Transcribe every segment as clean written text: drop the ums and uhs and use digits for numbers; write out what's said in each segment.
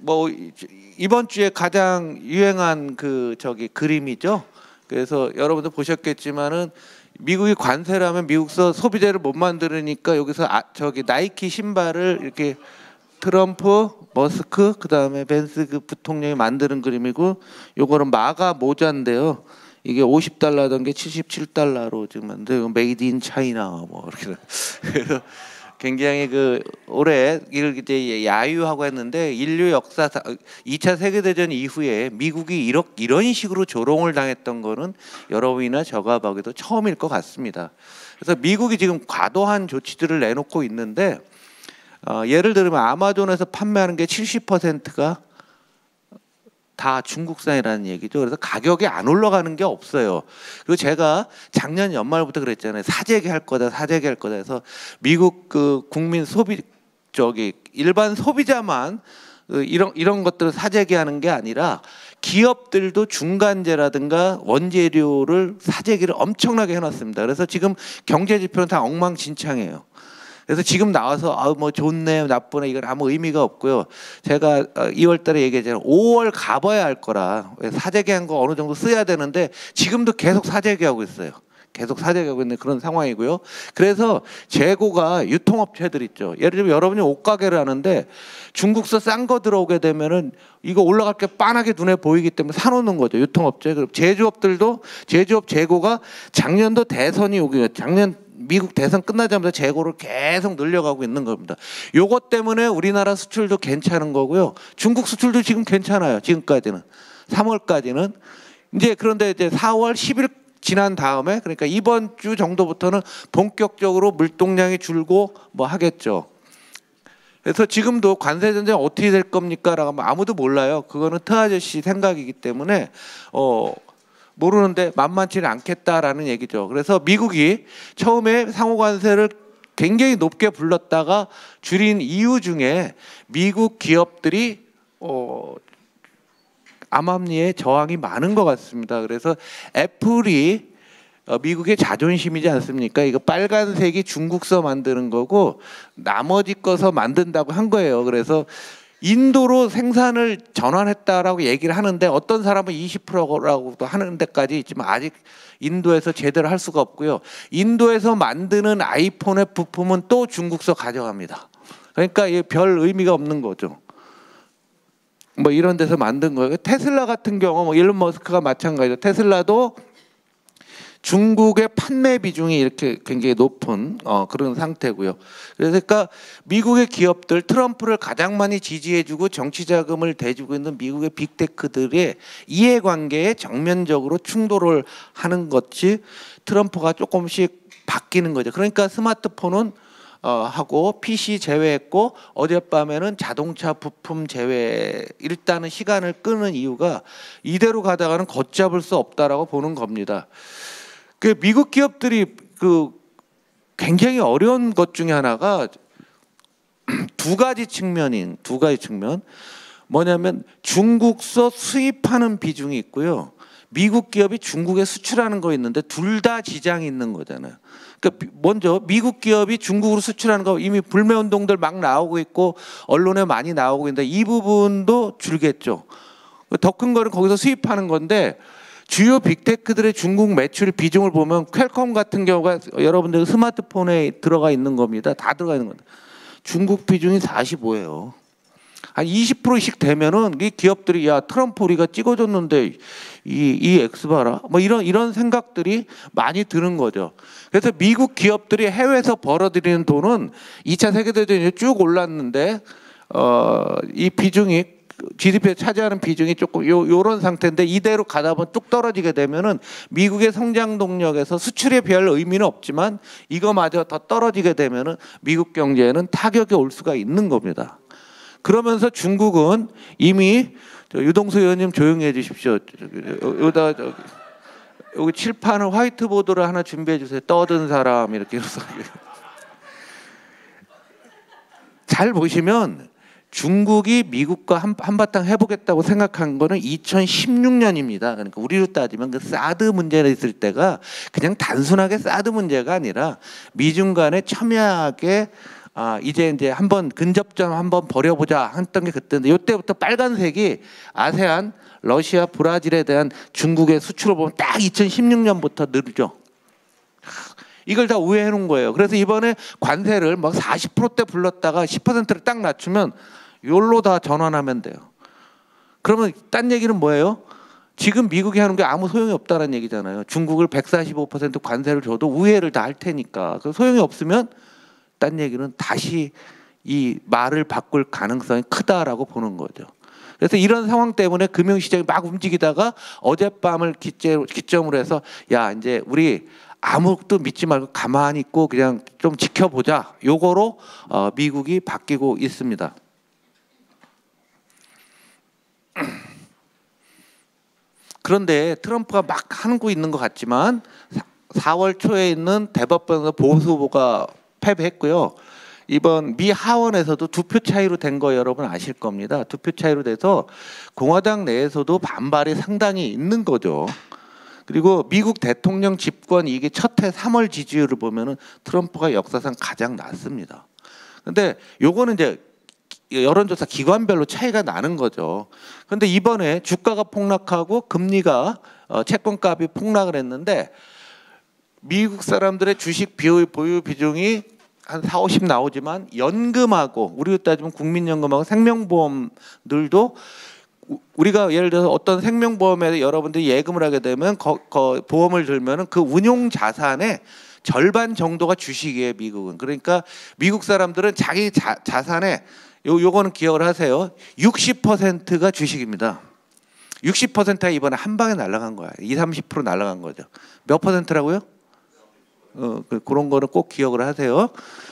뭐 이번 주에 가장 유행한 그림이죠. 그래서 여러분들 보셨겠지만은 미국이 관세를 하면 미국서 소비재를 못 만들으니까 여기서 나이키 신발을 이렇게 트럼프, 머스크, 그다음에 벤스 그 부통령이 만드는 그림이고, 요거는 마가 모자인데요. 이게 $50던 게 $77로 지금 만들고 메이드 인 차이나 뭐 이렇게. 그래서 굉장히 올해 이걸 이제 야유하고 했는데, 인류 역사 2차 세계대전 이후에 미국이 이런 식으로 조롱을 당했던 거는 여러분이나 저가 보기도 처음일 것 같습니다. 그래서 미국이 지금 과도한 조치들을 내놓고 있는데, 예를 들면 아마존에서 판매하는 게 70%가 다 중국산이라는 얘기죠. 그래서 가격이 안 올라가는 게 없어요. 그리고 제가 작년 연말부터 그랬잖아요. 사재기 할 거다, 사재기 할 거다 해서 미국 국민 일반 소비자만 이런 것들을 사재기하는 게 아니라 기업들도 중간재라든가 원재료를 사재기를 엄청나게 해놨습니다. 그래서 지금 경제 지표는 다 엉망진창이에요. 그래서 지금 나와서 뭐 좋네 나쁘네 이건 아무 의미가 없고요. 제가 2월 달에 얘기했잖아요. 5월 가봐야 할 거라. 사재기한 거 어느 정도 써야 되는데 지금도 계속 사재기하고 있어요. 계속 사재기하고 있는 그런 상황이고요. 그래서 재고가 유통업체들 있죠. 예를 들면 여러분이 옷가게를 하는데 중국서 싼 거 들어오게 되면은 이거 올라갈 게 빤하게 눈에 보이기 때문에 사놓는 거죠. 유통업체. 그리고 제조업들도 제조업 재고가 작년도 대선이 오기 작년 미국 대선 끝나자마자 재고를 계속 늘려가고 있는 겁니다. 요것 때문에 우리나라 수출도 괜찮은 거고요. 중국 수출도 지금 괜찮아요. 지금까지는 3월까지는 이제 그런데 이제 4월 10일 지난 다음에 그러니까 이번 주 정도부터는 본격적으로 물동량이 줄고 뭐 하겠죠. 그래서 지금도 관세 전쟁 어떻게 될 겁니까? 라고 하면 아무도 몰라요. 그거는 트 아저씨 생각이기 때문에 모르는데 만만치는 않겠다라는 얘기죠. 그래서 미국이 처음에 상호 관세를 굉장히 높게 불렀다가 줄인 이유 중에 미국 기업들이 암암리에 저항이 많은 것 같습니다. 그래서 애플이 미국의 자존심이지 않습니까? 이거 빨간색이 중국서 만드는 거고 나머지 거서 만든다고 한 거예요. 그래서 인도로 생산을 전환했다라고 얘기를 하는데 어떤 사람은 20%라고도 하는 데까지 있지만 아직 인도에서 제대로 할 수가 없고요. 인도에서 만드는 아이폰의 부품은 또 중국서 가져갑니다. 그러니까 이게 별 의미가 없는 거죠. 뭐 이런 데서 만든 거예요. 테슬라 같은 경우 뭐 일론 머스크가 마찬가지죠. 테슬라도 중국의 판매 비중이 이렇게 굉장히 높은 그런 상태고요. 그러니까 미국의 기업들 트럼프를 가장 많이 지지해주고 정치 자금을 대주고 있는 미국의 빅테크들의 이해관계에 정면적으로 충돌을 하는 것이 트럼프가 조금씩 바뀌는 거죠. 그러니까 스마트폰은 하고 PC 제외했고 어젯밤에는 자동차 부품 제외 일단은 시간을 끄는 이유가 이대로 가다가는 걷잡을 수 없다라고 보는 겁니다. 그 미국 기업들이 굉장히 어려운 것 중에 하나가 두 가지 측면 뭐냐면 중국서 수입하는 비중이 있고요. 미국 기업이 중국에 수출하는 거 있는데 둘 다 지장이 있는 거잖아요. 그러니까 먼저 미국 기업이 중국으로 수출하는 거 이미 불매 운동들 막 나오고 있고 언론에 많이 나오고 있는데 이 부분도 줄겠죠. 더 큰 거는 거기서 수입하는 건데 주요 빅테크들의 중국 매출 비중을 보면 퀄컴 같은 경우가 여러분들 스마트폰에 들어가 있는 겁니다. 다 들어가 있는 겁니다. 중국 비중이 45예요. 한 20%씩 되면은 이 기업들이 야 트럼프 우리가 찍어줬는데 이 X 봐라 뭐 이런 생각들이 많이 드는 거죠. 그래서 미국 기업들이 해외에서 벌어들이는 돈은 2차 세계대전이 쭉 올랐는데 이 비중이 GDP에 차지하는 비중이 조금 요런 상태인데 이대로 가다 보면 뚝 떨어지게 되면은 미국의 성장 동력에서 수출에 별 의미는 없지만 이거마저 더 떨어지게 되면은 미국 경제에는 타격이 올 수가 있는 겁니다. 그러면서 중국은 이미 유동수 의원님 조용히 해주십시오. 여기 칠판을 화이트보드를 하나 준비해 주세요. 떠든 사람 이렇게 해서 잘 보시면 중국이 미국과 한바탕 해보겠다고 생각한 거는 2016년입니다. 그러니까 우리로 따지면 그 사드 문제가 있을 때가 그냥 단순하게 사드 문제가 아니라 미중 간에 첨예하게 이제 한번 근접점 한번 벌여보자 했던 게 그때인데 이때부터 빨간색이 아세안, 러시아, 브라질에 대한 중국의 수출을 보면 딱 2016년부터 늘죠. 이걸 다 우회해 놓은 거예요. 그래서 이번에 관세를 막 40%대 불렀다가 10%를 딱 낮추면 요로 다 전환하면 돼요. 그러면 딴 얘기는 뭐예요? 지금 미국이 하는 게 아무 소용이 없다는 얘기잖아요. 중국을 145% 관세를 줘도 우회를 다 할 테니까. 그 소용이 없으면 딴 얘기는 다시 이 말을 바꿀 가능성이 크다라고 보는 거죠. 그래서 이런 상황 때문에 금융시장이 막 움직이다가 어젯밤을 기점으로 해서 야 이제 우리 아무것도 믿지 말고 가만히 있고 그냥 좀 지켜보자. 요거로 미국이 바뀌고 있습니다. 그런데 트럼프가 막 하고 있는 것 같지만 4월 초에 있는 대법원에서 보수 후보가 패배했고요. 이번 미 하원에서도 2표 차이로 된 거 여러분 아실 겁니다. 2표 차이로 돼서 공화당 내에서도 반발이 상당히 있는 거죠. 그리고 미국 대통령 집권 이게 첫 해 3월 지지율을 보면은 트럼프가 역사상 가장 낮습니다. 근데 요거는 이제 여론조사 기관별로 차이가 나는 거죠. 그런데 이번에 주가가 폭락하고 금리가 채권값이 폭락을 했는데 미국 사람들의 주식 보유 비중이 한 4, 50 나오지만 연금하고 우리로 따지면 국민연금하고 생명보험들도 우리가 예를 들어서 어떤 생명보험에 여러분들이 예금을 하게 되면 보험을 들면은 그 운용 자산의 절반 정도가 주식이에요, 미국은. 그러니까 미국 사람들은 자기 자산의 요거는 기억을 하세요. 60%가 주식입니다. 60%가 이번에 한 방에 날아간 거야. 20, 30% 날아간 거죠. 몇 퍼센트라고요? 그런 거는 꼭 기억을 하세요.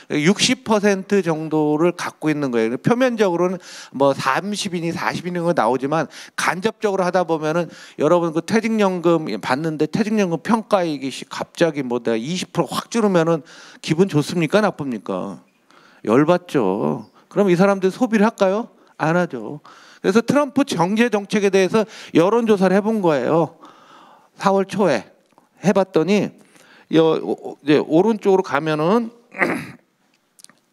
60% 정도를 갖고 있는 거예요. 표면적으로는 뭐 30이니 40이니 거 나오지만 간접적으로 하다 보면은 여러분 그 퇴직연금 받는데 퇴직연금 평가이익이 갑자기 뭐 내가 20%확 줄으면은 기분 좋습니까? 나쁩니까? 열받죠. 그럼 이 사람들이 소비를 할까요? 안 하죠. 그래서 트럼프 경제 정책에 대해서 여론조사를 해본 거예요. 4월 초에 해봤더니 이제 오른쪽으로 가면은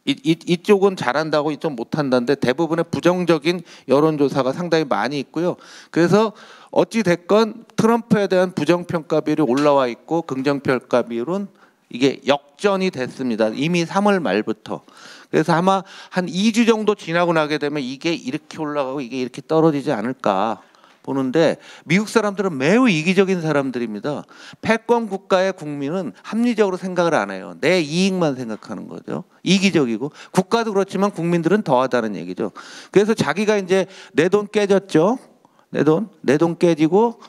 이쪽은 잘한다고 이쪽 못한다는데 대부분의 부정적인 여론조사가 상당히 많이 있고요. 그래서 어찌 됐건 트럼프에 대한 부정평가 비율이 올라와 있고 긍정평가 비율은 이게 역전이 됐습니다. 이미 3월 말부터. 그래서 아마 한 2주 정도 지나고 나게 되면 이게 이렇게 올라가고 이게 이렇게 떨어지지 않을까 보는데 미국 사람들은 매우 이기적인 사람들입니다. 패권 국가의 국민은 합리적으로 생각을 안 해요. 내 이익만 생각하는 거죠. 이기적이고 국가도 그렇지만 국민들은 더하다는 얘기죠. 그래서 자기가 이제 내 돈 깨졌죠. 내 돈 깨지고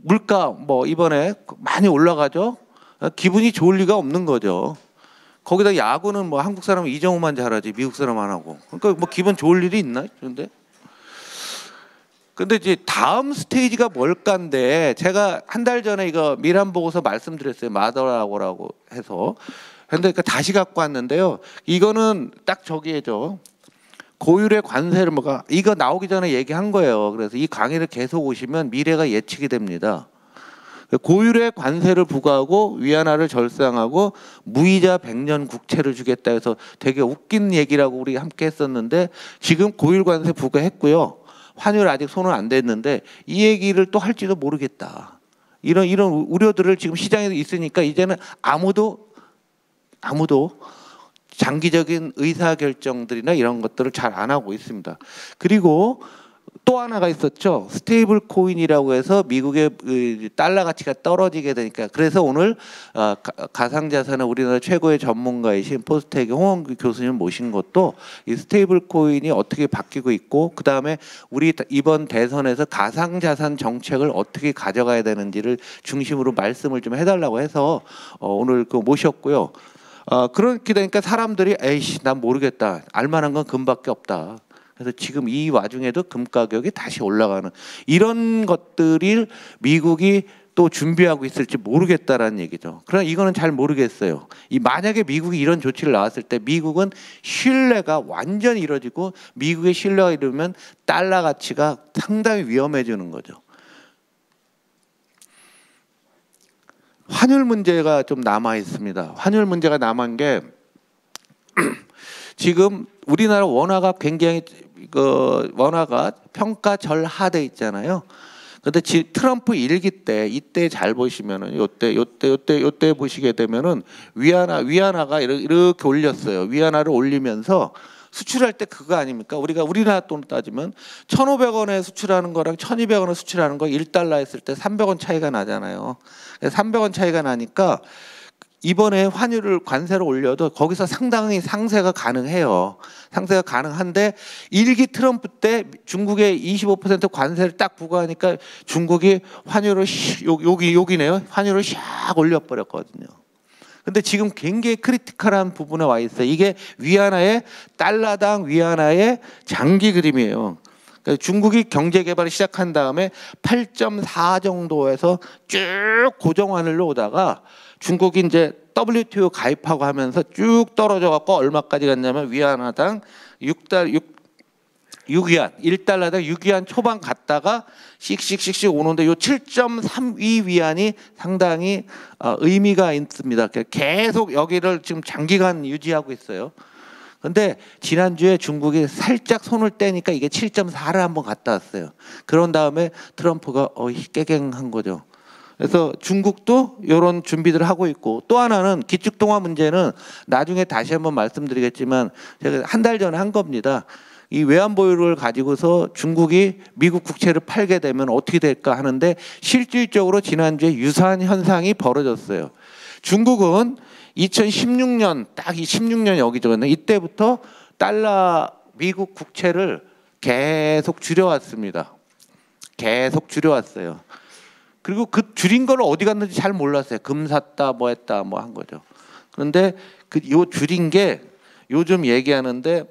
물가 뭐 이번에 많이 올라가죠. 기분이 좋을 리가 없는 거죠. 거기다 야구는 뭐 한국 사람은 이정우만 잘하지 미국 사람 안 하고. 그러니까 뭐 기분 좋을 일이 있나? 근데 이제 다음 스테이지가 뭘까인데 제가 한 달 전에 이거 미란 보고서 말씀드렸어요. 마더라고라고 해서. 근데 다시 갖고 왔는데요. 이거는 딱 저기에죠. 고율의 관세를 뭐가 이거 나오기 전에 얘기한 거예요. 그래서 이 강의를 계속 오시면 미래가 예측이 됩니다. 고율의 관세를 부과하고 위안화를 절상하고 무이자 100년 국채를 주겠다 해서 되게 웃긴 얘기라고 우리 함께 했었는데 지금 고율 관세 부과했고요. 환율 아직 손은 안 댔는데 이 얘기를 또 할지도 모르겠다. 이런 우려들을 지금 시장에 있으니까 이제는 아무도 장기적인 의사결정들이나 이런 것들을 잘 안 하고 있습니다. 그리고 또 하나가 있었죠. 스테이블 코인이라고 해서 미국의 달러 가치가 떨어지게 되니까 그래서 오늘 가상자산의 우리나라 최고의 전문가이신 포스텍의 홍원규 교수님 모신 것도 이 스테이블 코인이 어떻게 바뀌고 있고 그 다음에 우리 이번 대선에서 가상자산 정책을 어떻게 가져가야 되는지를 중심으로 말씀을 좀 해달라고 해서 오늘 모셨고요. 그렇게 되니까 사람들이 에이씨 난 모르겠다. 알만한 건 금밖에 없다. 그래서 지금 이 와중에도 금 가격이 다시 올라가는 이런 것들을 미국이 또 준비하고 있을지 모르겠다라는 얘기죠. 그러나 이거는 잘 모르겠어요. 만약에 미국이 이런 조치를 나왔을 때 미국은 신뢰가 완전히 이루어지고 미국의 신뢰가 이루면 달러 가치가 상당히 위험해지는 거죠. 환율 문제가 좀 남아 있습니다. 환율 문제가 남은 게 지금 우리나라 원화가 굉장히 원화가 평가절하돼 있잖아요. 근데 트럼프 일기 때 이때 잘 보시면은 요때 보시게 되면은 위안화가 이렇게 올렸어요. 위안화를 올리면서 수출할 때 그거 아닙니까? 우리가 우리나라 돈 따지면 1,500원에 수출하는 거랑 1,200원에 수출하는 거 1달러 했을 때 300원 차이가 나잖아요. 300원 차이가 나니까 이번에 환율을 관세를 올려도 거기서 상당히 상세가 가능해요. 상세가 가능한데 일기 트럼프 때 중국에 25% 관세를 딱 부과하니까 중국이 환율을 여기네요. 환율을 샥 올려버렸거든요. 근데 지금 굉장히 크리티컬한 부분에 와 있어요. 이게 위안화의 달러당 위안화의 장기 그림이에요. 그러니까 중국이 경제 개발을 시작한 다음에 8.4 정도에서 쭉 고정환율로 오다가 중국이 이제 WTO 가입하고 하면서 쭉 떨어져 갖고 얼마까지 갔냐면 위안화당 6위안 1달러당 6위안 초반 갔다가 씩씩씩씩 오는데 요 7.32 위안이 상당히 의미가 있습니다. 계속 여기를 지금 장기간 유지하고 있어요. 근데 지난주에 중국이 살짝 손을 떼니까 이게 7.4를 한번 갔다 왔어요. 그런 다음에 트럼프가 깨갱한 거죠. 그래서 중국도 이런 준비들을 하고 있고, 또 하나는 기축통화 문제는 나중에 다시 한번 말씀드리겠지만 제가 한 달 전에 한 겁니다. 이 외환 보유를 가지고서 중국이 미국 국채를 팔게 되면 어떻게 될까 하는데 실질적으로 지난주에 유사한 현상이 벌어졌어요. 중국은 2016년 딱 16년 여기저기 이때부터 달러 미국 국채를 계속 줄여왔습니다. 계속 줄여왔어요. 그리고 그 줄인 걸 어디 갔는지 잘 몰랐어요. 금 샀다 뭐 했다 뭐 한 거죠. 그런데 요 줄인 게 요즘 얘기하는데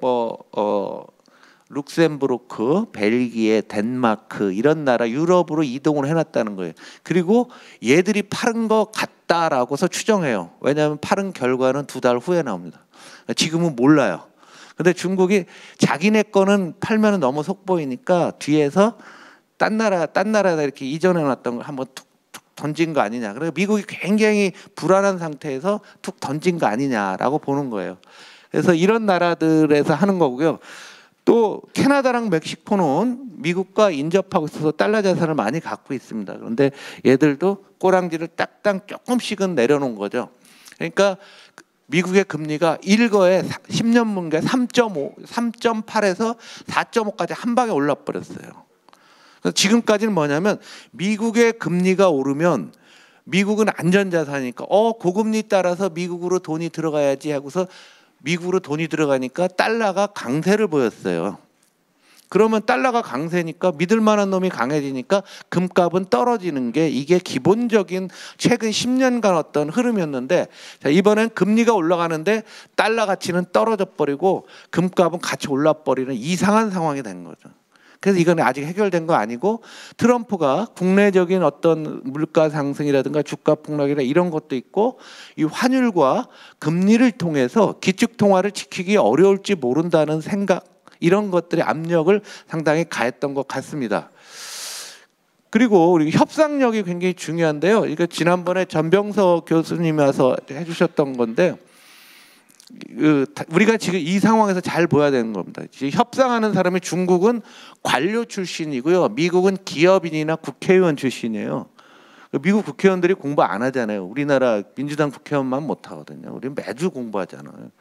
룩셈부르크, 벨기에, 덴마크 이런 나라 유럽으로 이동을 해놨다는 거예요. 그리고 얘들이 파는 거 같다라고서 추정해요. 왜냐하면 파는 결과는 2달 후에 나옵니다. 지금은 몰라요. 근데 중국이 자기네 거는 팔면 너무 속보이니까 뒤에서 딴 나라에다 이렇게 이전해 놨던 걸 한번 툭툭 던진 거 아니냐. 그래서 미국이 굉장히 불안한 상태에서 툭 던진 거 아니냐라고 보는 거예요. 그래서 이런 나라들에서 하는 거고요. 또 캐나다랑 멕시코는 미국과 인접하고 있어서 달러 자산을 많이 갖고 있습니다. 그런데 얘들도 꼬랑지를 딱딱 조금씩은 내려놓은 거죠. 그러니까 미국의 금리가 일거에 10년 분기에 3.5, 3.8에서 4.5까지 한 방에 올라 버렸어요. 지금까지는 뭐냐면 미국의 금리가 오르면 미국은 안전자산이니까 고금리 따라서 미국으로 돈이 들어가야지 하고서 미국으로 돈이 들어가니까 달러가 강세를 보였어요. 그러면 달러가 강세니까 믿을 만한 놈이 강해지니까 금값은 떨어지는 게 이게 기본적인 최근 10년간 어떤 흐름이었는데, 자, 이번엔 금리가 올라가는데 달러 가치는 떨어져 버리고 금값은 같이 올라 버리는 이상한 상황이 된 거죠. 그래서 이건 아직 해결된 거 아니고 트럼프가 국내적인 어떤 물가 상승이라든가 주가 폭락이나 이런 것도 있고 이 환율과 금리를 통해서 기축통화를 지키기 어려울지 모른다는 생각, 이런 것들의 압력을 상당히 가했던 것 같습니다. 그리고 우리 협상력이 굉장히 중요한데요. 이거 지난번에 전병서 교수님이 와서 해주셨던 건데, 우리가 지금 이 상황에서 잘 보여야 되는 겁니다. 지금 협상하는 사람이 중국은 관료 출신이고요. 미국은 기업인이나 국회의원 출신이에요. 미국 국회의원들이 공부 안 하잖아요. 우리나라 민주당 국회의원만 못 하거든요. 우리는 매주 공부하잖아요.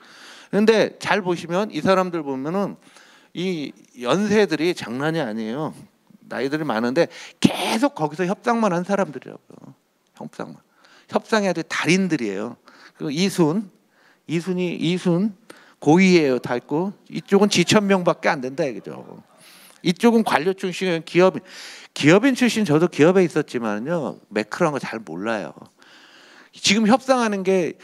그런데 잘 보시면 이 사람들 보면은 이 연세들이 장난이 아니에요. 나이들이 많은데 계속 거기서 협상만 한 사람들이라고요. 협상의 아주 달인들이에요. 그리고 이순 고위예요. 다 있고 이쪽은 지천명밖에 안 된다 이거죠. 이쪽은 관료 출신, 기업인 출신. 저도 기업에 있었지만요, 매크로한 거 잘 몰라요. 지금 협상하는 게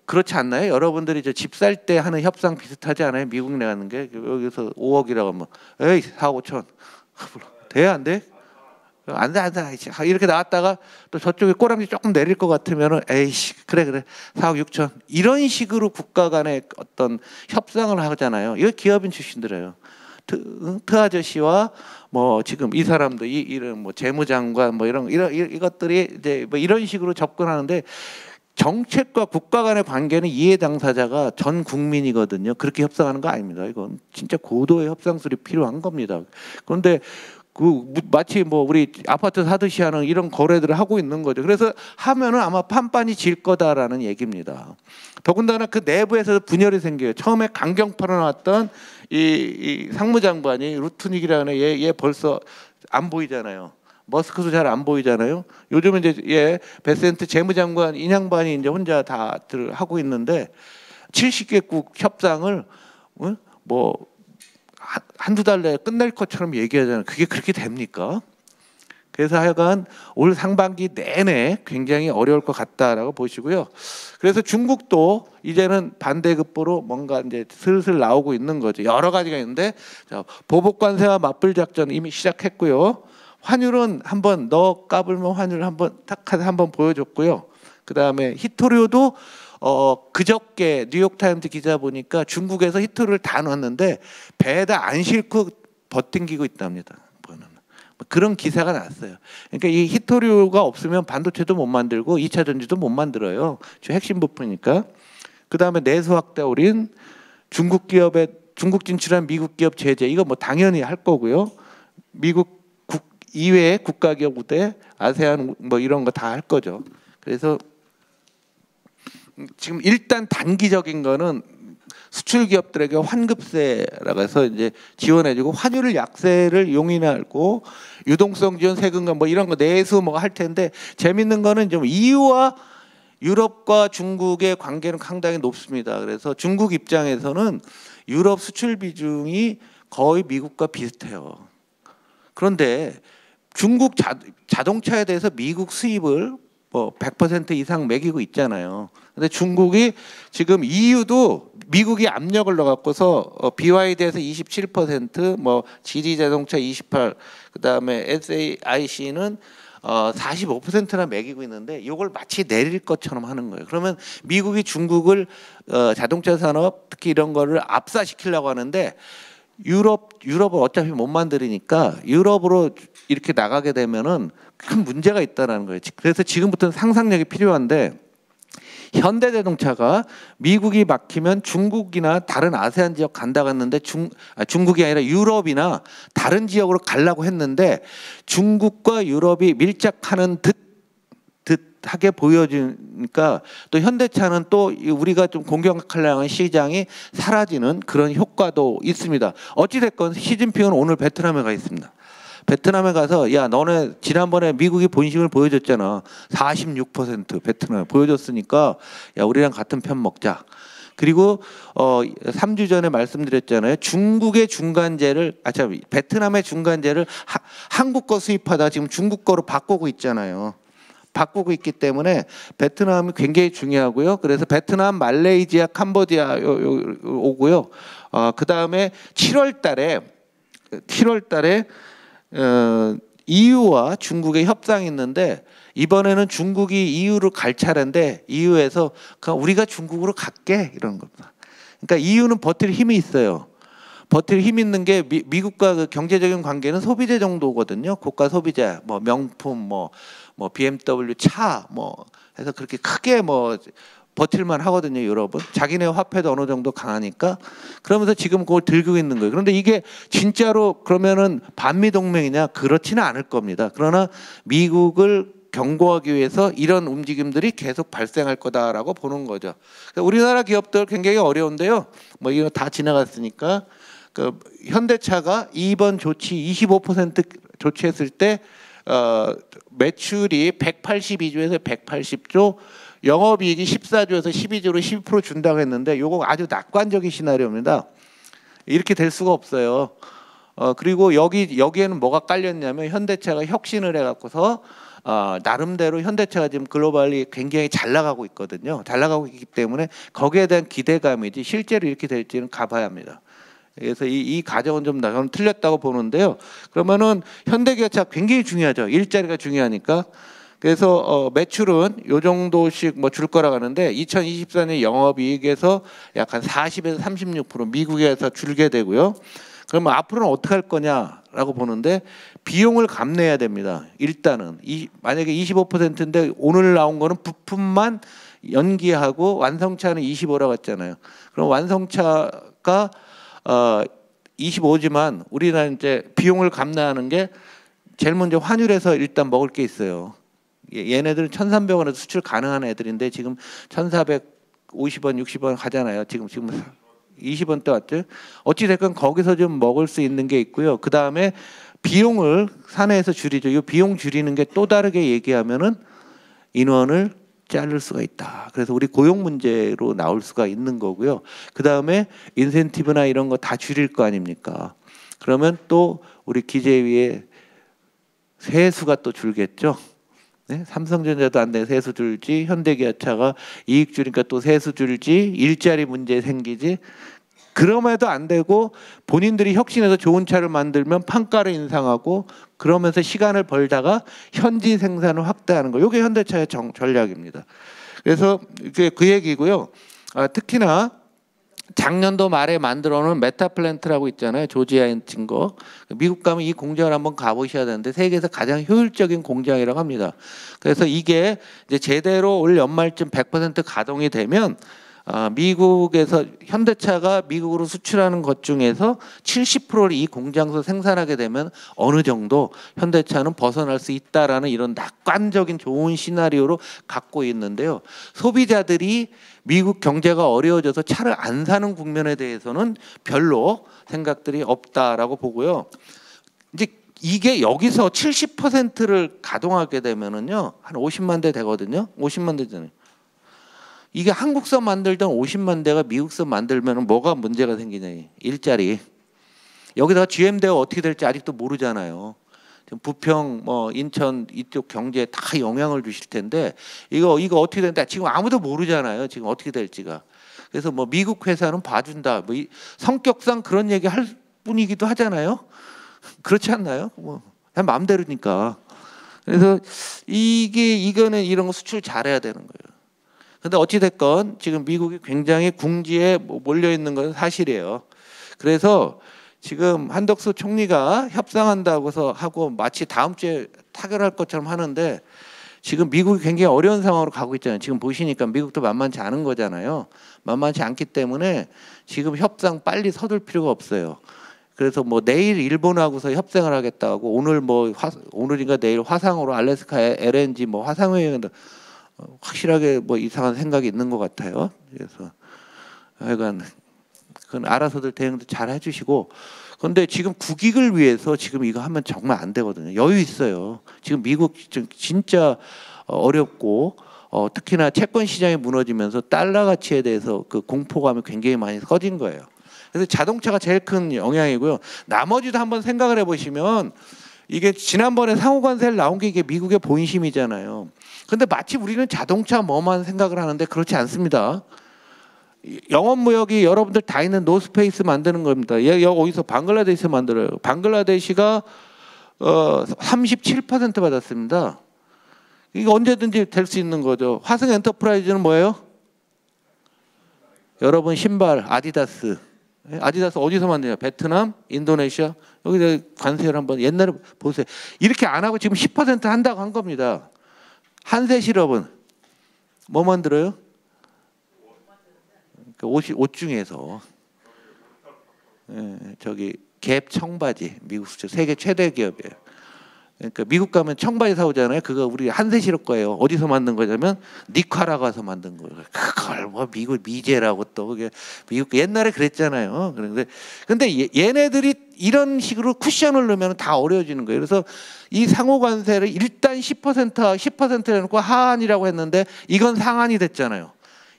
그렇지 않나요? 여러분들이 집 살 때 하는 협상 비슷하지 않아요? 미국 내가는 게 여기서 5억이라고 하면 에이 4, 5천 돼? 안 돼? 안 돼. 이렇게 나왔다가 또 저쪽에 꼬랑지 조금 내릴 것 같으면은 에이씨 그래 4억 6천 이런 식으로 국가 간의 어떤 협상을 하잖아요. 이거 기업인 출신들이에요. 트 아저씨와 뭐 지금 이 사람도 이런 뭐 재무장관 뭐 이런 이것들이 이제 뭐 이런 식으로 접근하는데 정책과 국가 간의 관계는 이해 당사자가 전 국민이거든요. 그렇게 협상하는 거 아닙니다. 이건 진짜 고도의 협상술이 필요한 겁니다. 그런데 마치 뭐 우리 아파트 사듯이 하는 이런 거래들을 하고 있는 거죠. 그래서 하면은 아마 판판이 질 거다라는 얘기입니다. 더군다나 그 내부에서 분열이 생겨요. 처음에 강경파로 나왔던 이 상무장관이 루트닉이라는 얘 벌써 안 보이잖아요. 머스크도 잘 안 보이잖아요. 요즘은 이제 베센트 재무장관 인양반이 이제 혼자 다들 하고 있는데 70개국 협상을 뭐 한두 달 내에 끝낼 것처럼 얘기하잖아요. 그게 그렇게 됩니까? 그래서 하여간 올 상반기 내내 굉장히 어려울 것 같다라고 보시고요. 그래서 중국도 이제는 반대급부로 뭔가 이제 슬슬 나오고 있는 거죠. 여러 가지가 있는데 보복 관세와 맞불 작전 이미 시작했고요. 환율은 한번 너 까불면 환율 한번 탁 한번 보여줬고요. 그 다음에 히토류도 그저께 뉴욕타임즈 기자 보니까 중국에서 히토류를 다 넣었는데 배에다 안 싣고 버팅기고 있답니다. 그런 기사가 났어요. 그러니까 이 히토류가 없으면 반도체도 못 만들고 2차 전지도 못 만들어요. 핵심 부품이니까. 그 다음에 내수 확대 올인, 중국 기업의 중국 진출한 미국 기업 제재 이거 뭐 당연히 할 거고요. 미국 이외의 국가 기업 우대, 아세안 뭐 이런 거 다 할 거죠. 그래서 지금 일단 단기적인 거는 수출 기업들에게 환급세라고 해서 이제 지원해주고 환율 약세를 용인하고 유동성 지원 세금과 뭐 이런 거 내수 뭐 할 텐데 재밌는 거는 좀 EU와 유럽과 중국의 관계는 상당히 높습니다. 그래서 중국 입장에서는 유럽 수출 비중이 거의 미국과 비슷해요. 그런데 중국 자동차에 대해서 미국 수입을 뭐 100% 이상 매기고 있잖아요. 근데 중국이 지금 EU도 미국이 압력을 넣어갖고서 BYD에서 27%, 뭐 GD 자동차 28, 그다음에 SAIC는 45%나 매기고 있는데 이걸 마치 내릴 것처럼 하는 거예요. 그러면 미국이 중국을 자동차 산업 특히 이런 거를 압사시키려고 하는데 유럽은 어차피 못 만들으니까 유럽으로 이렇게 나가게 되면은 큰 문제가 있다라는 거예요. 그래서 지금부터는 상상력이 필요한데 현대자동차가 미국이 막히면 중국이나 다른 아세안 지역 간다고 했는데 중국이 아니라 유럽이나 다른 지역으로 가려고 했는데 중국과 유럽이 밀착하는 듯하게 보여지니까 또 현대차는 또 우리가 좀 공격하려고 하는 시장이 사라지는 그런 효과도 있습니다. 어찌됐건 시진핑은 오늘 베트남에 가 있습니다. 베트남에 가서 야 너네 지난번에 미국이 본심을 보여줬잖아. 46% 베트남에 보여줬으니까 야 우리랑 같은 편 먹자. 그리고 3주 전에 말씀드렸잖아요. 중국의 중간재를 베트남의 중간재를 한국 거 수입하다 지금 중국 거로 바꾸고 있잖아요. 바꾸고 있기 때문에 베트남이 굉장히 중요하고요. 그래서 베트남, 말레이시아, 캄보디아 오고요. 그 다음에 7월 달에 EU와 중국의 협상이 있는데 이번에는 중국이 EU를 갈 차례인데 EU에서 그냥 우리가 중국으로 갈게 이런 겁니다. 그러니까 EU는 버틸 힘이 있어요. 버틸 힘 있는 게 미국과 그 경제적인 관계는 소비재 정도거든요. 고가 소비재, 뭐 명품, 뭐 BMW 차, 뭐 해서 그렇게 크게 뭐 버틸만 하거든요. 유럽은 자기네 화폐도 어느 정도 강하니까 그러면서 지금 그걸 들고 있는 거예요. 그런데 이게 진짜로 그러면은 반미 동맹이냐? 그렇지는 않을 겁니다. 그러나 미국을 경고하기 위해서 이런 움직임들이 계속 발생할 거다라고 보는 거죠. 그러니까 우리나라 기업들 굉장히 어려운데요. 뭐 이거 다 지나갔으니까 그 현대차가 이번 조치 25% 조치했을 때 매출이 182조에서 180조, 영업이익이 14조에서 12조로 12% 준다고 했는데 이거 아주 낙관적인 시나리오입니다. 이렇게 될 수가 없어요. 그리고 여기에는 뭐가 깔렸냐면 현대차가 혁신을 해갖고서 나름대로 현대차가 지금 글로벌리 굉장히 잘 나가고 있거든요. 잘 나가고 있기 때문에 거기에 대한 기대감이지 실제로 이렇게 될지는 가봐야 합니다. 그래서 이 가정은 좀 저는 틀렸다고 보는데요. 그러면은 현대기아차 굉장히 중요하죠. 일자리가 중요하니까. 그래서 매출은 요 정도씩 뭐 줄 거라고 하는데 2024년 영업이익에서 약 한 40에서 36% 미국에서 줄게 되고요. 그러면 앞으로는 어떻게 할 거냐라고 보는데 비용을 감내해야 됩니다. 일단은 만약에 25%인데 오늘 나온 거는 부품만 연기하고 완성차는 25라고 했잖아요. 그럼 완성차가 25지만 우리나라 이제 비용을 감내하는 게 제일 먼저 환율에서 일단 먹을 게 있어요. 얘네들은 1,300원에도 수출 가능한 애들인데 지금 1,450원, 60원 가잖아요. 지금 20원대 왔죠. 어찌 됐건 거기서 좀 먹을 수 있는 게 있고요. 그 다음에 비용을 사내에서 줄이죠. 이 비용 줄이는 게 또 다르게 얘기하면은 인원을 자를 수가 있다. 그래서 우리 고용 문제로 나올 수가 있는 거고요. 그 다음에 인센티브나 이런 거 다 줄일 거 아닙니까? 그러면 또 우리 기재위의 세수가 또 줄겠죠. 네? 삼성전자도 안 되는 세수 줄지, 현대기아차가 이익 줄이니까 또 세수 줄지, 일자리 문제 생기지. 그럼에도 안 되고 본인들이 혁신해서 좋은 차를 만들면 판가를 인상하고 그러면서 시간을 벌다가 현지 생산을 확대하는 거. 이게 현대차의 전략입니다. 그래서 그 얘기고요. 특히나 작년도 말에 만들어놓은 메타플랜트라고 있잖아요. 조지아에 있는 거. 미국 가면 이 공장을 한번 가보셔야 되는데 세계에서 가장 효율적인 공장이라고 합니다. 그래서 이게 이제 제대로 올 연말쯤 100% 가동이 되면 미국에서 현대차가 미국으로 수출하는 것 중에서 70%를 이 공장에서 생산하게 되면 어느 정도 현대차는 벗어날 수 있다라는 이런 낙관적인 좋은 시나리오로 갖고 있는데요. 소비자들이 미국 경제가 어려워져서 차를 안 사는 국면에 대해서는 별로 생각들이 없다라고 보고요. 이제 이게 여기서 70%를 가동하게 되면은요, 한 50만 대 되거든요. 50만 대잖아요. 이게 한국서 만들던 50만 대가 미국서 만들면 뭐가 문제가 생기냐. 일자리. 여기다가 GM대가 어떻게 될지 아직도 모르잖아요. 지금 부평, 인천 이쪽 경제에 다 영향을 주실 텐데 이거 어떻게 된다. 지금 아무도 모르잖아요. 지금 어떻게 될지가. 그래서 뭐 미국 회사는 봐준다. 뭐 성격상 그런 얘기 할 뿐이기도 하잖아요. 그렇지 않나요? 뭐 그냥 마음대로니까. 그래서 이거는 이런 거 수출 잘해야 되는 거예요. 근데 어찌 됐건 지금 미국이 굉장히 궁지에 몰려 있는 건 사실이에요. 그래서 지금 한덕수 총리가 협상한다고서 하고 마치 다음 주에 타결할 것처럼 하는데 지금 미국이 굉장히 어려운 상황으로 가고 있잖아요. 지금 보시니까 미국도 만만치 않은 거잖아요. 만만치 않기 때문에 지금 협상 빨리 서둘 필요가 없어요. 그래서 뭐 내일 일본하고서 협상을 하겠다고 오늘 오늘인가 내일 화상으로 알래스카 LNG 화상회의가 확실하게 이상한 생각이 있는 것 같아요. 그래서 하여간 그건 알아서들 대응도 잘 해주시고. 그런데 지금 국익을 위해서 지금 이거 하면 정말 안 되거든요. 여유 있어요. 지금 미국 진짜 어렵고 특히나 채권 시장이 무너지면서 달러 가치에 대해서 그 공포감이 굉장히 많이 커진 거예요. 그래서 자동차가 제일 큰 영향이고요. 나머지도 한번 생각을 해보시면 이게 지난번에 상호관세를 나온 게 이게 미국의 본심이잖아요. 근데 마치 우리는 자동차 뭐만 생각을 하는데 그렇지 않습니다. 영업무역이 여러분들 다 있는 노스페이스 만드는 겁니다. 어디서 방글라데시에서 만들어요. 방글라데시가 37% 받았습니다. 이거 언제든지 될 수 있는 거죠. 화승 엔터프라이즈는 뭐예요? 여러분 신발 아디다스. 아디다스 어디서 만드냐? 베트남, 인도네시아. 여기 관세를 한번 옛날에 보세요. 이렇게 안 하고 지금 10% 한다고 한 겁니다. 한세실업은 뭐 만들어요? 옷 중에서 저기 갭 청바지 미국 수출 세계 최대 기업이에요. 그러니까 미국 가면 청바지 사오잖아요. 그거 우리 한세실업 거예요. 어디서 만든 거냐면 니카라 가서 만든 거예요. 그걸 미국 미제라고 또 그게 미국 옛날에 그랬잖아요. 근데 얘네들이 이런 식으로 쿠션을 넣으면 다 어려워지는 거예요. 그래서 이 상호 관세를 일단 10% 해놓고 하한이라고 했는데 이건 상한이 됐잖아요.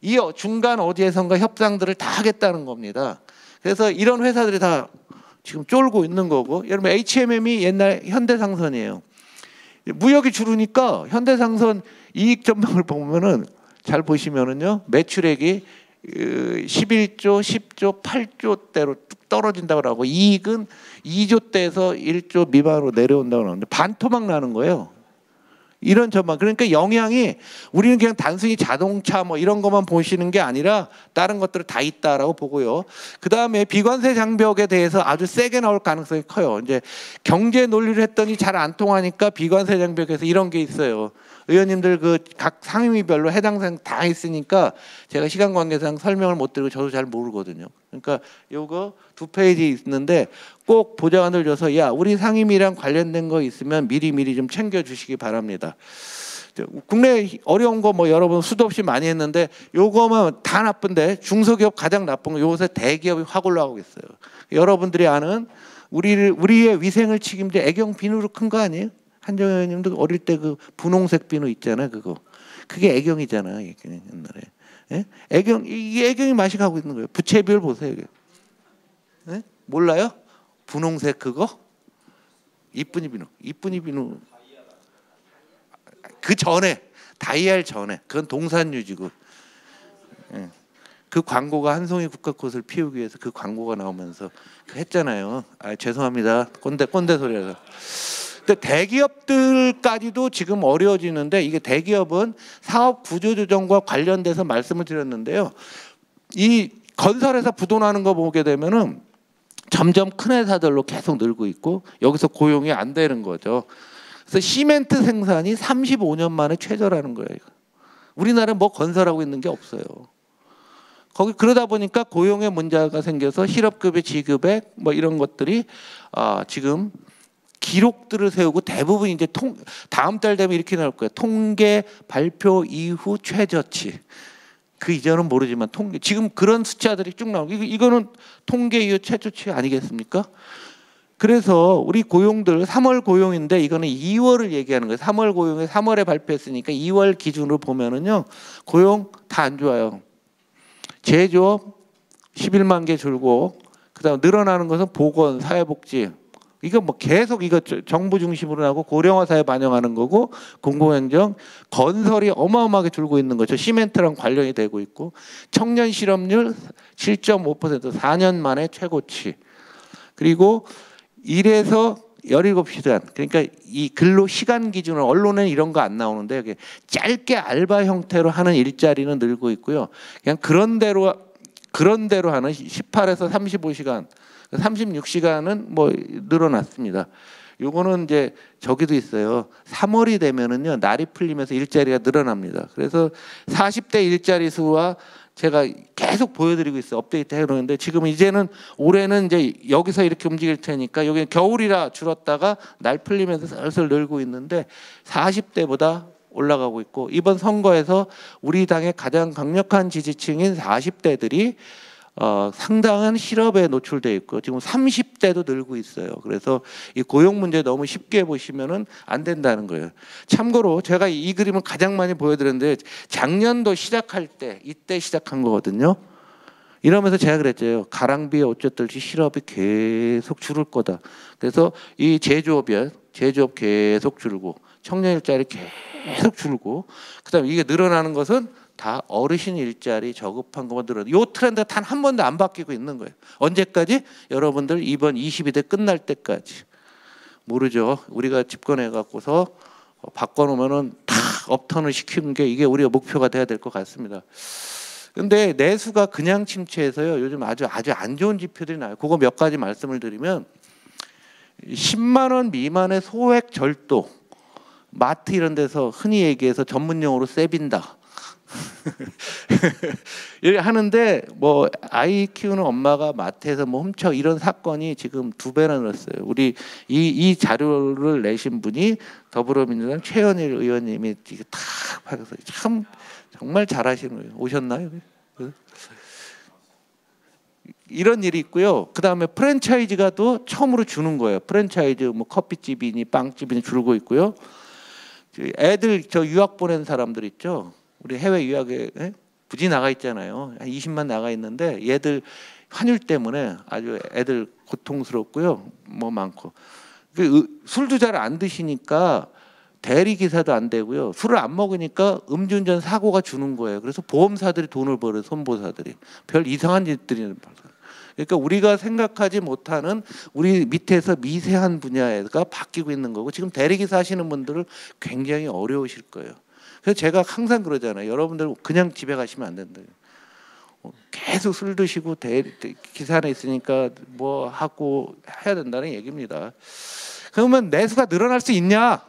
이 중간 어디에선가 협상들을 다 하겠다는 겁니다. 그래서 이런 회사들이 다 지금 쫄고 있는 거고, 여러분 HMM이 옛날 현대상선이에요. 무역이 줄으니까 현대상선 이익 전망을 보면은 잘 보시면은요 매출액이 11조, 10조, 8조대로 뚝 떨어진다고 하고 이익은 2조대에서 1조 미만으로 내려온다고 하는데 반토막 나는 거예요. 이런 점만. 그러니까 영향이 우리는 그냥 단순히 자동차 뭐 이런 것만 보시는 게 아니라 다른 것들을 다 있다라고 보고요. 그 다음에 비관세 장벽에 대해서 아주 세게 나올 가능성이 커요. 이제 경제 논리를 했더니 잘 안 통하니까 비관세 장벽에서 이런 게 있어요. 의원님들 그 각 상임위별로 해당 사항 다 있으니까 제가 시간 관계상 설명을 못 드리고 저도 잘 모르거든요. 그러니까 요거 2페이지 있는데 꼭 보좌관들 줘서 야 우리 상임위랑 관련된 거 있으면 미리 좀 챙겨 주시기 바랍니다. 국내 어려운 거 뭐 여러분 수도 없이 많이 했는데 요거만 다 나쁜데 중소기업 가장 나쁜 거 요새 대기업이 확 올라가고 있어요. 여러분들이 아는 우리의 위생을 책임질 애경 비누로 큰 거 아니에요? 한정 의원님도 어릴 때 그 분홍색 비누 있잖아요. 그게 애경이잖아. 옛날에. 예? 애경, 이 애경이 맛이 가고 있는 거예요. 부채 비율 보세요. 예? 몰라요? 분홍색 그거? 이쁜이 비누. 그 전에 다이알 전에 그건 동산유지고. 예. 그 광고가 한송이 국화꽃을 피우기 위해서 그 광고가 나오면서 했잖아요. 아, 죄송합니다. 꼰대 소리라서. 근데 대기업들까지도 지금 어려워지는데 이게 대기업은 사업 구조 조정과 관련돼서 말씀을 드렸는데요. 이 건설회사 부도나는 거 보게 되면은 점점 큰 회사들로 계속 늘고 있고 여기서 고용이 안 되는 거죠. 그래서 시멘트 생산이 35년 만에 최저라는 거예요. 우리나라 뭐 건설하고 있는 게 없어요. 거기 그러다 보니까 고용의 문제가 생겨서 실업급여, 지급액 뭐 이런 것들이 지금 기록들을 세우고 대부분 이제 다음 달 되면 이렇게 나올 거예요. 통계 발표 이후 최저치. 그 이전은 모르지만 지금 그런 숫자들이 쭉 나오고 이거는 통계 이후 최저치 아니겠습니까? 그래서 우리 고용들 3월 고용인데 이거는 2월을 얘기하는 거예요. 3월 고용에 3월에 발표했으니까 2월 기준으로 보면은요 고용 다 안 좋아요. 제조업 11만 개 줄고 그다음 늘어나는 것은 보건, 사회복지. 이거 뭐 계속 이거 정부 중심으로 하고 고령화 사회 반영하는 거고 공공행정, 건설이 어마어마하게 줄고 있는 거죠. 시멘트랑 관련이 되고 있고 청년 실업률 7.5% 4년 만에 최고치. 그리고 1에서 17시간 그러니까 이 근로 시간 기준으로 언론에는 이런 거 안 나오는데 여기 짧게 알바 형태로 하는 일자리는 늘고 있고요. 그냥 그런 대로 하는 18에서 35시간 36시간은 뭐 늘어났습니다. 요거는 이제 저기도 있어요. 3월이 되면은요 날이 풀리면서 일자리가 늘어납니다. 그래서 40대 일자리 수와 제가 계속 보여드리고 있어요. 업데이트 해놓는데 지금 이제는 올해는 이제 여기서 이렇게 움직일 테니까 여기는 겨울이라 줄었다가 날 풀리면서 슬슬 늘고 있는데 40대보다 올라가고 있고 이번 선거에서 우리 당의 가장 강력한 지지층인 40대들이 상당한 실업에 노출돼 있고 지금 30대도 늘고 있어요. 그래서 이 고용 문제 너무 쉽게 보시면은 안 된다는 거예요. 참고로 제가 이 그림을 가장 많이 보여드렸는데 작년도 시작할 때 이때 시작한 거거든요. 이러면서 제가 그랬죠. 가랑비에 어쩌듯이 실업이 계속 줄을 거다. 그래서 이 제조업 계속 줄고 청년 일자리 계속 줄고 그다음에 이게 늘어나는 것은 다 어르신 일자리 저급한 것만 늘어나. 이 트렌드 단 한 번도 안 바뀌고 있는 거예요. 언제까지? 여러분들 이번 22대 끝날 때까지. 모르죠. 우리가 집권해 갖고서 바꿔놓으면은 다 업턴을 시키는 게 이게 우리가 목표가 돼야 될 것 같습니다. 근데 내수가 그냥 침체해서요. 요즘 아주 안 좋은 지표들이 나요. 그거 몇 가지 말씀을 드리면 10만 원 미만의 소액 절도, 마트 이런 데서 흔히 얘기해서 전문용어로 세빈다. 하는데 뭐 아이 키우는 엄마가 마트에서 뭐 훔쳐 이런 사건이 지금 2배나 늘었어요. 우리 이 자료를 내신 분이 더불어민주당 최현일 의원님이 이게 탁 받아서 참 정말 잘하시는 거예요. 오셨나요? 이런 일이 있고요. 그 다음에 프랜차이즈가 또 처음으로 주는 거예요. 프랜차이즈 뭐 커피집이니 빵집이니 줄고 있고요. 애들 저 유학 보낸 사람들 있죠. 우리 해외 유학에 부지 나가 있잖아요. 한 20만 나가 있는데 얘들 환율 때문에 아주 애들 고통스럽고요. 뭐 많고 술도 잘 안 드시니까 대리 기사도 안 되고요. 술을 안 먹으니까 음주운전 사고가 주는 거예요. 그래서 보험사들이 돈을 벌어요. 손보사들이 별 이상한 짓들이. 그러니까 우리가 생각하지 못하는 우리 밑에서 미세한 분야가 바뀌고 있는 거고 지금 대리기사 하시는 분들은 굉장히 어려우실 거예요. 그래서 제가 항상 그러잖아요. 여러분들 그냥 집에 가시면 안 된다. 계속 술 드시고 기사 안에 있으니까 뭐 하고 해야 된다는 얘기입니다. 그러면 내수가 늘어날 수 있냐?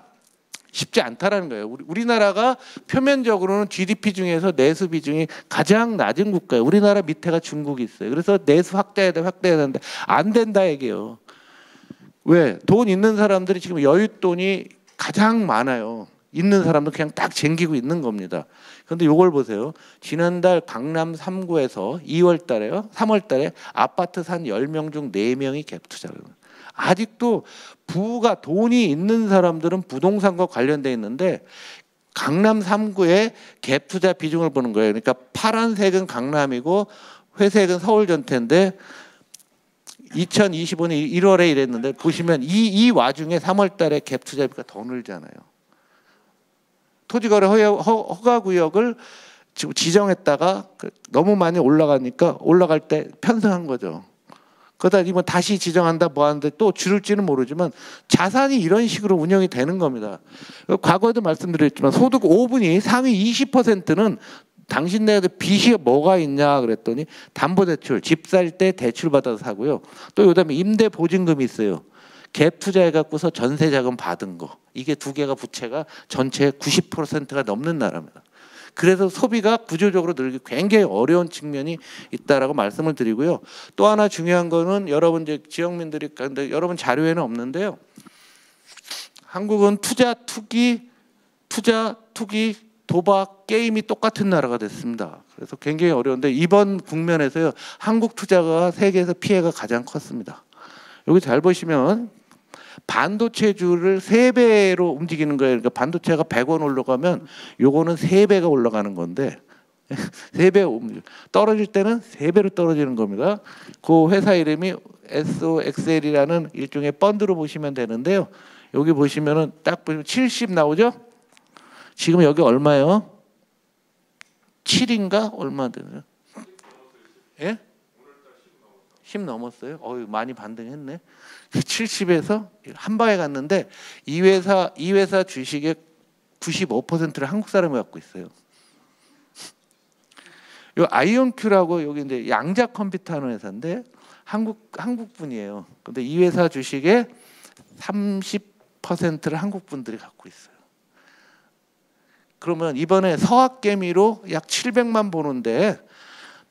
쉽지 않다라는 거예요. 우리나라가 표면적으로는 GDP 중에서 내수 비중이 가장 낮은 국가예요. 우리나라 밑에가 중국이 있어요. 그래서 내수 확대해야 되는데 안 된다 얘기예요. 왜? 돈 있는 사람들이 지금 여윳돈이 가장 많아요. 있는 사람도 그냥 딱 쟁기고 있는 겁니다. 그런데 이걸 보세요. 지난달 강남 3구에서 2월 달에요. 3월 달에 아파트 산 10명 중 4명이 갭 투자를 해요. 아직도 부가 돈이 있는 사람들은 부동산과 관련돼 있는데 강남 3구의 갭 투자 비중을 보는 거예요. 그러니까 파란색은 강남이고 회색은 서울전태인데 2025년 1월에 이랬는데 보시면 이 와중에 3월 달에 갭 투자비가 더 늘잖아요. 토지거래 허가구역을 지금 지정했다가 너무 많이 올라가니까 올라갈 때 편성한 거죠. 그러다 이번 다시 지정한다 뭐 하는데 또 줄을지는 모르지만 자산이 이런 식으로 운영이 되는 겁니다. 과거에도 말씀드렸지만 소득 5분위 상위 20%는 당신네들 빚이 뭐가 있냐 그랬더니 담보대출, 집 살 때 대출 받아서 사고요. 또 요다음에 임대보증금이 있어요. 갭 투자해갖고서 전세자금 받은 거. 이게 두 개가 부채가 전체의 90%가 넘는 나라입니다. 그래서 소비가 구조적으로 늘기 굉장히 어려운 측면이 있다라고 말씀을 드리고요. 또 하나 중요한 거는 여러분 이제 지역민들이 근데 여러분 자료에는 없는데요. 한국은 투자, 투기, 도박, 게임이 똑같은 나라가 됐습니다. 그래서 굉장히 어려운데 이번 국면에서요. 한국 투자가 세계에서 피해가 가장 컸습니다. 여기 잘 보시면 반도체주를 3배로 움직이는 거예요. 그러니까 반도체가 100원 올라가면 요거는 3배가 올라가는 건데 3배 떨어질 때는 3배로 떨어지는 겁니다. 그 회사 이름이 SOXL이라는 일종의 펀드로 보시면 되는데요. 여기 보시면은 딱 보시면 70 나오죠? 지금 여기 얼마예요? 7인가? 얼마 되나요? 예? 10 넘었어요? 많이 반등했네. 70에서 한 방에 갔는데 이 회사 주식의 95%를 한국 사람이 갖고 있어요. 요 아이온큐라고 여기 이제 양자 컴퓨터 하는 회사인데 한국 분이에요. 근데 이 회사 주식의 30%를 한국 분들이 갖고 있어요. 그러면 이번에 서학개미로 약 700만 보는데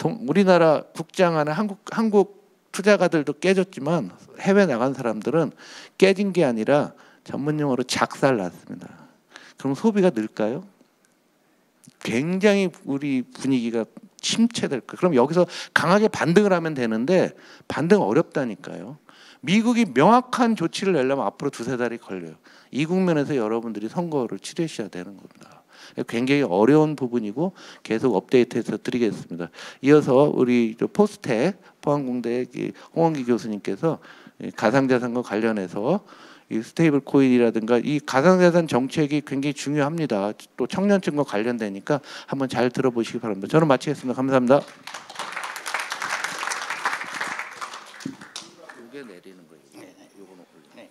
우리나라 국장하는 한국 투자가들도 깨졌지만 해외 나간 사람들은 깨진 게 아니라 전문용어로 작살 났습니다. 그럼 소비가 늘까요? 굉장히 우리 분위기가 침체될 거예요. 그럼 여기서 강하게 반등을 하면 되는데 반등 어렵다니까요. 미국이 명확한 조치를 내려면 앞으로 2-3달이 걸려요. 이 국면에서 여러분들이 선거를 치르셔야 되는 겁니다. 굉장히 어려운 부분이고 계속 업데이트해서 드리겠습니다. 이어서 우리 포스텍 포항공대 홍원기 교수님께서 가상자산과 관련해서 이 스테이블 코인이라든가 이 가상자산 정책이 굉장히 중요합니다. 또 청년층과 관련되니까 한번 잘 들어보시기 바랍니다. 저는 마치겠습니다. 감사합니다. 이게 내리는 거예요. 요거는 올려.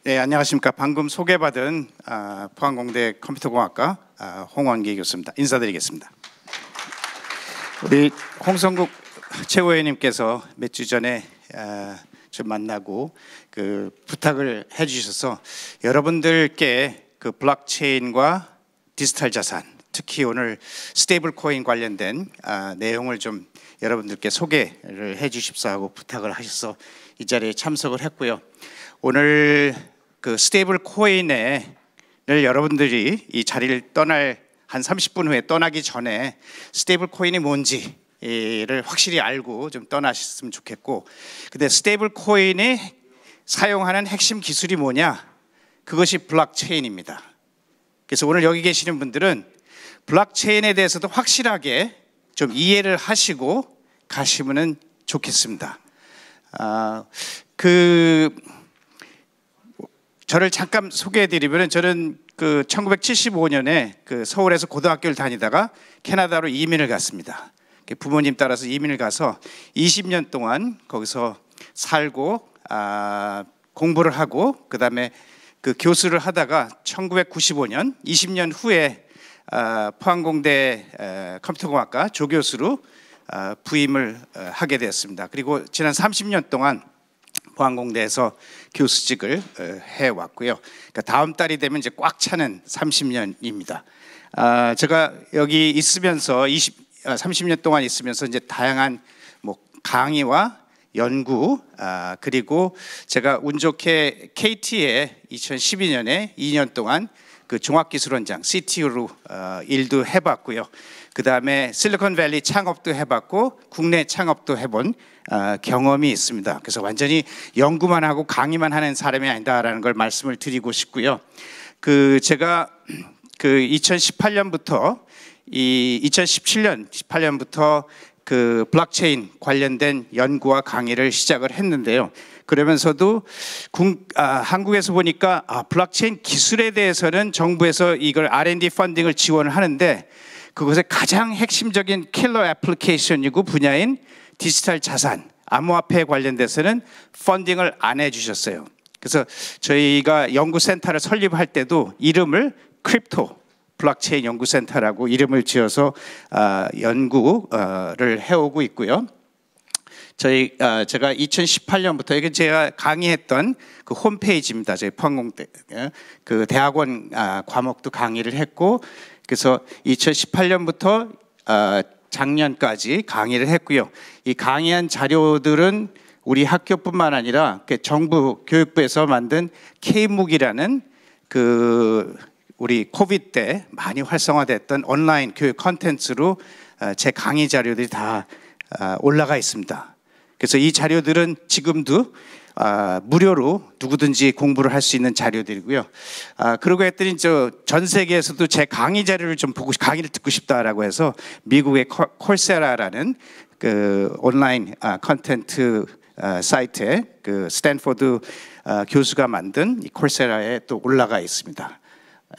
네, 안녕하십니까. 방금 소개받은 포항공대 컴퓨터공학과 홍원기 교수입니다. 인사드리겠습니다. 우리 홍성국 최고위원님께서 몇 주 전에 좀 만나고 그 부탁을 해주셔서 여러분들께 그 블록체인과 디지털 자산, 특히 오늘 스테이블 코인 관련된 내용을 좀 여러분들께 소개를 해주십사 하고 부탁을 하셔서 이 자리에 참석을 했고요. 오늘 그 스테이블 코인을 여러분들이 이 자리를 떠날 한 30분 후에 떠나기 전에 스테이블 코인이 뭔지를 확실히 알고 좀 떠나셨으면 좋겠고, 근데 스테이블 코인이 사용하는 핵심 기술이 뭐냐? 그것이 블록체인입니다. 그래서 오늘 여기 계시는 분들은 블록체인에 대해서도 확실하게 좀 이해를 하시고 가시면 좋겠습니다. 저를 잠깐 소개해드리면 저는 그 1975년에 그 서울에서 고등학교를 다니다가 캐나다로 이민을 갔습니다. 부모님 따라서 이민을 가서 20년 동안 거기서 살고 공부를 하고 그다음에 그 교수를 하다가 1995년 20년 후에 포항공대 컴퓨터공학과 조교수로 부임을 하게 되었습니다. 그리고 지난 30년 동안 포항공대에서 교수직을 해왔고요. 그러니까 다음 달이 되면 이제 꽉 차는 30년입니다. 제가 여기 있으면서 30년 동안 있으면서 이제 다양한 뭐 강의와 연구 그리고 제가 운 좋게 KT에 2012년에 2년 동안 그 종합기술원장 CTO로 일도 해봤고요. 그 다음에 실리콘밸리 창업도 해봤고 국내 창업도 해본 경험이 있습니다. 그래서 완전히 연구만 하고 강의만 하는 사람이 아니다라는 걸 말씀을 드리고 싶고요. 그 제가 그 2018년부터 18년부터 그 블록체인 관련된 연구와 강의를 시작을 했는데요. 그러면서도 한국에서 보니까 블록체인 기술에 대해서는 정부에서 이걸 R&D 펀딩을 지원을 하는데 그것의 가장 핵심적인 킬러 애플리케이션이고 분야인 디지털 자산, 암호화폐에 관련돼서는 펀딩을 안 해주셨어요. 그래서 저희가 연구센터를 설립할 때도 이름을 크립토 블록체인 연구센터라고 이름을 지어서 연구를 해오고 있고요. 제가 2018년부터 이게 제가 강의했던 그 홈페이지입니다. 저희 포항공대 그 대학원 과목도 강의를 했고, 그래서 2018년부터 작년까지 강의를 했고요. 이 강의한 자료들은 우리 학교뿐만 아니라 정부 교육부에서 만든 K묵이라는 그 우리 코비드 때 많이 활성화됐던 온라인 교육 콘텐츠로 제 강의 자료들이 다 올라가 있습니다. 그래서 이 자료들은 지금도 무료로 누구든지 공부를 할 수 있는 자료들이고요. 그러고 했더니 전 세계에서도 제 강의 자료를 좀 보고 강의를 듣고 싶다라고 해서 미국의 콜세라라는 그 온라인 콘텐츠 사이트에 그 스탠포드 교수가 만든 이 콜세라에 또 올라가 있습니다.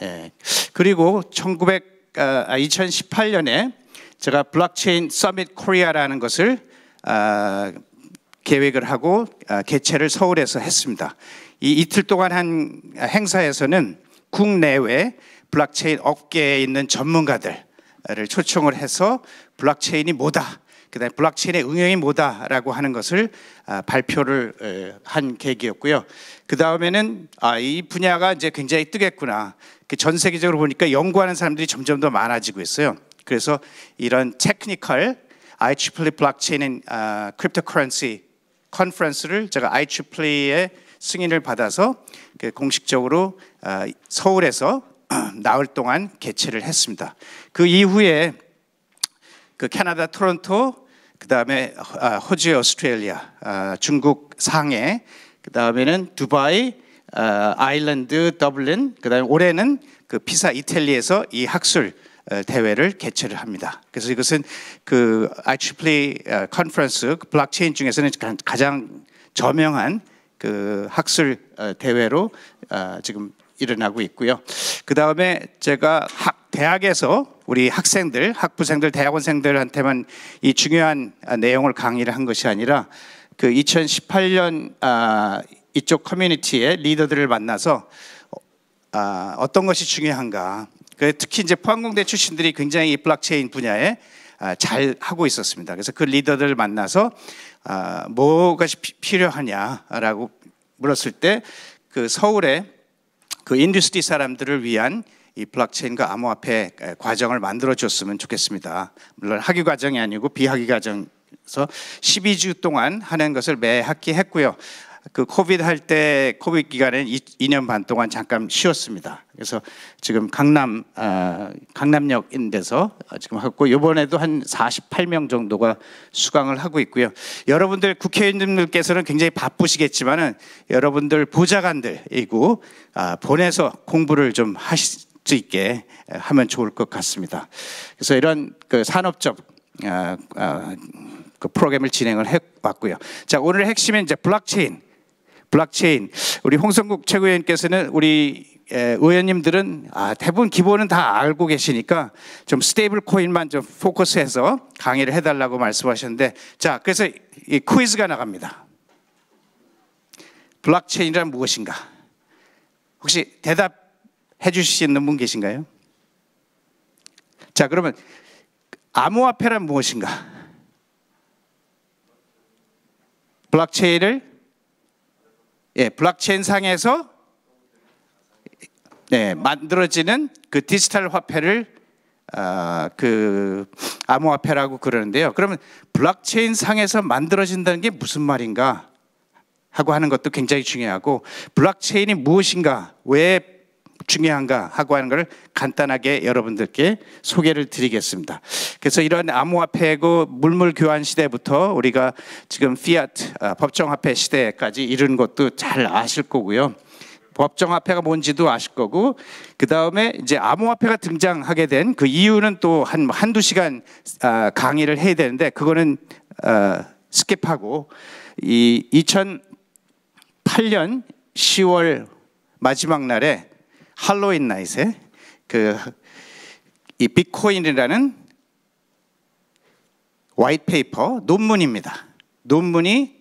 예. 그리고 2018년에 제가 블록체인 서밋 코리아라는 것을 계획을 하고 개최를 서울에서 했습니다. 이 이틀 동안 한 행사에서는 국내외 블록체인 업계에 있는 전문가들을 초청을 해서 블록체인이 뭐다, 그다음에 블록체인의 응용이 뭐다라고 하는 것을 발표를 한 계기였고요. 그 다음에는 이 분야가 이제 굉장히 뜨겠구나. 전 세계적으로 보니까 연구하는 사람들이 점점 더 많아지고 있어요. 그래서 이런 테크니컬 IEEE 블록체인 크립토커런시 컨퍼런스를 제가 IEEE의 승인을 받아서 공식적으로 서울에서 나흘 동안 개최를 했습니다. 그 이후에 그 캐나다 토론토, 그 다음에 호주 오스트레일리아, 중국 상해, 그 다음에는 두바이, 아일랜드 더블린, 그 다음에 올해는 그 피사 이탈리아에서 이 학술 대회를 개최를 합니다. 그래서 이것은 그 IEEE 컨퍼런스 블록체인 중에서는 가장 저명한 그 학술 대회로 지금 일어나고 있고요. 그 다음에 제가 대학에서 우리 학생들, 학부생들, 대학원생들한테만 이 중요한 내용을 강의를 한 것이 아니라 그 2018년 이쪽 커뮤니티의 리더들을 만나서 어떤 것이 중요한가. 특히 이제 포항공대 출신들이 굉장히 이 블록체인 분야에 잘 하고 있었습니다. 그래서 그 리더들을 만나서 뭐가 필요하냐라고 물었을 때 그 서울에 그 인더스트리 사람들을 위한 이 블록체인과 암호화폐 과정을 만들어 줬으면 좋겠습니다. 물론 학위 과정이 아니고 비학위 과정에서 12주 동안 하는 것을 매 학기 했고요. 그 코비드 할 때 코비드 기간에 2년 반 동안 잠깐 쉬었습니다. 그래서 지금 강남역인 데서 지금 하고 이번에도 한 48명 정도가 수강을 하고 있고요. 여러분들 국회의원님들께서는 굉장히 바쁘시겠지만은 여러분들 보좌관들이고 보내서 공부를 좀 하실 수 있게 하면 좋을 것 같습니다. 그래서 이런 그 산업적 그 프로그램을 진행을 해왔고요. 자, 오늘 핵심은 이제 블록체인. 블록체인. 우리 홍성국 최고위원께서는 우리 의원님들은 대부분 기본은 다 알고 계시니까 좀 스테이블 코인만 좀 포커스해서 강의를 해달라고 말씀하셨는데, 자, 그래서 이 퀴즈가 나갑니다. 블록체인이란 무엇인가? 혹시 대답해 주실 수 있는 분 계신가요? 자, 그러면 암호화폐란 무엇인가? 블록체인을 블록체인 상에서 만들어지는 그 디지털 화폐를 그 암호화폐라고 그러는데요. 그러면 블록체인 상에서 만들어진다는 게 무슨 말인가 하고 하는 것도 굉장히 중요하고, 블록체인이 무엇인가, 왜 중요한가 하고 하는 걸 간단하게 여러분들께 소개를 드리겠습니다. 그래서 이런 암호화폐고 물물 교환 시대부터 우리가 지금 피아트 법정화폐 시대까지 이르는 것도 잘 아실 거고요. 법정화폐가 뭔지도 아실 거고, 그 다음에 이제 암호화폐가 등장하게 된 그 이유는 또 한두 시간 강의를 해야 되는데, 그거는 스킵하고, 이 2008년 10월 마지막 날에 할로윈 나잇에 이 비트코인이라는 화이트 페이퍼 논문입니다. 논문이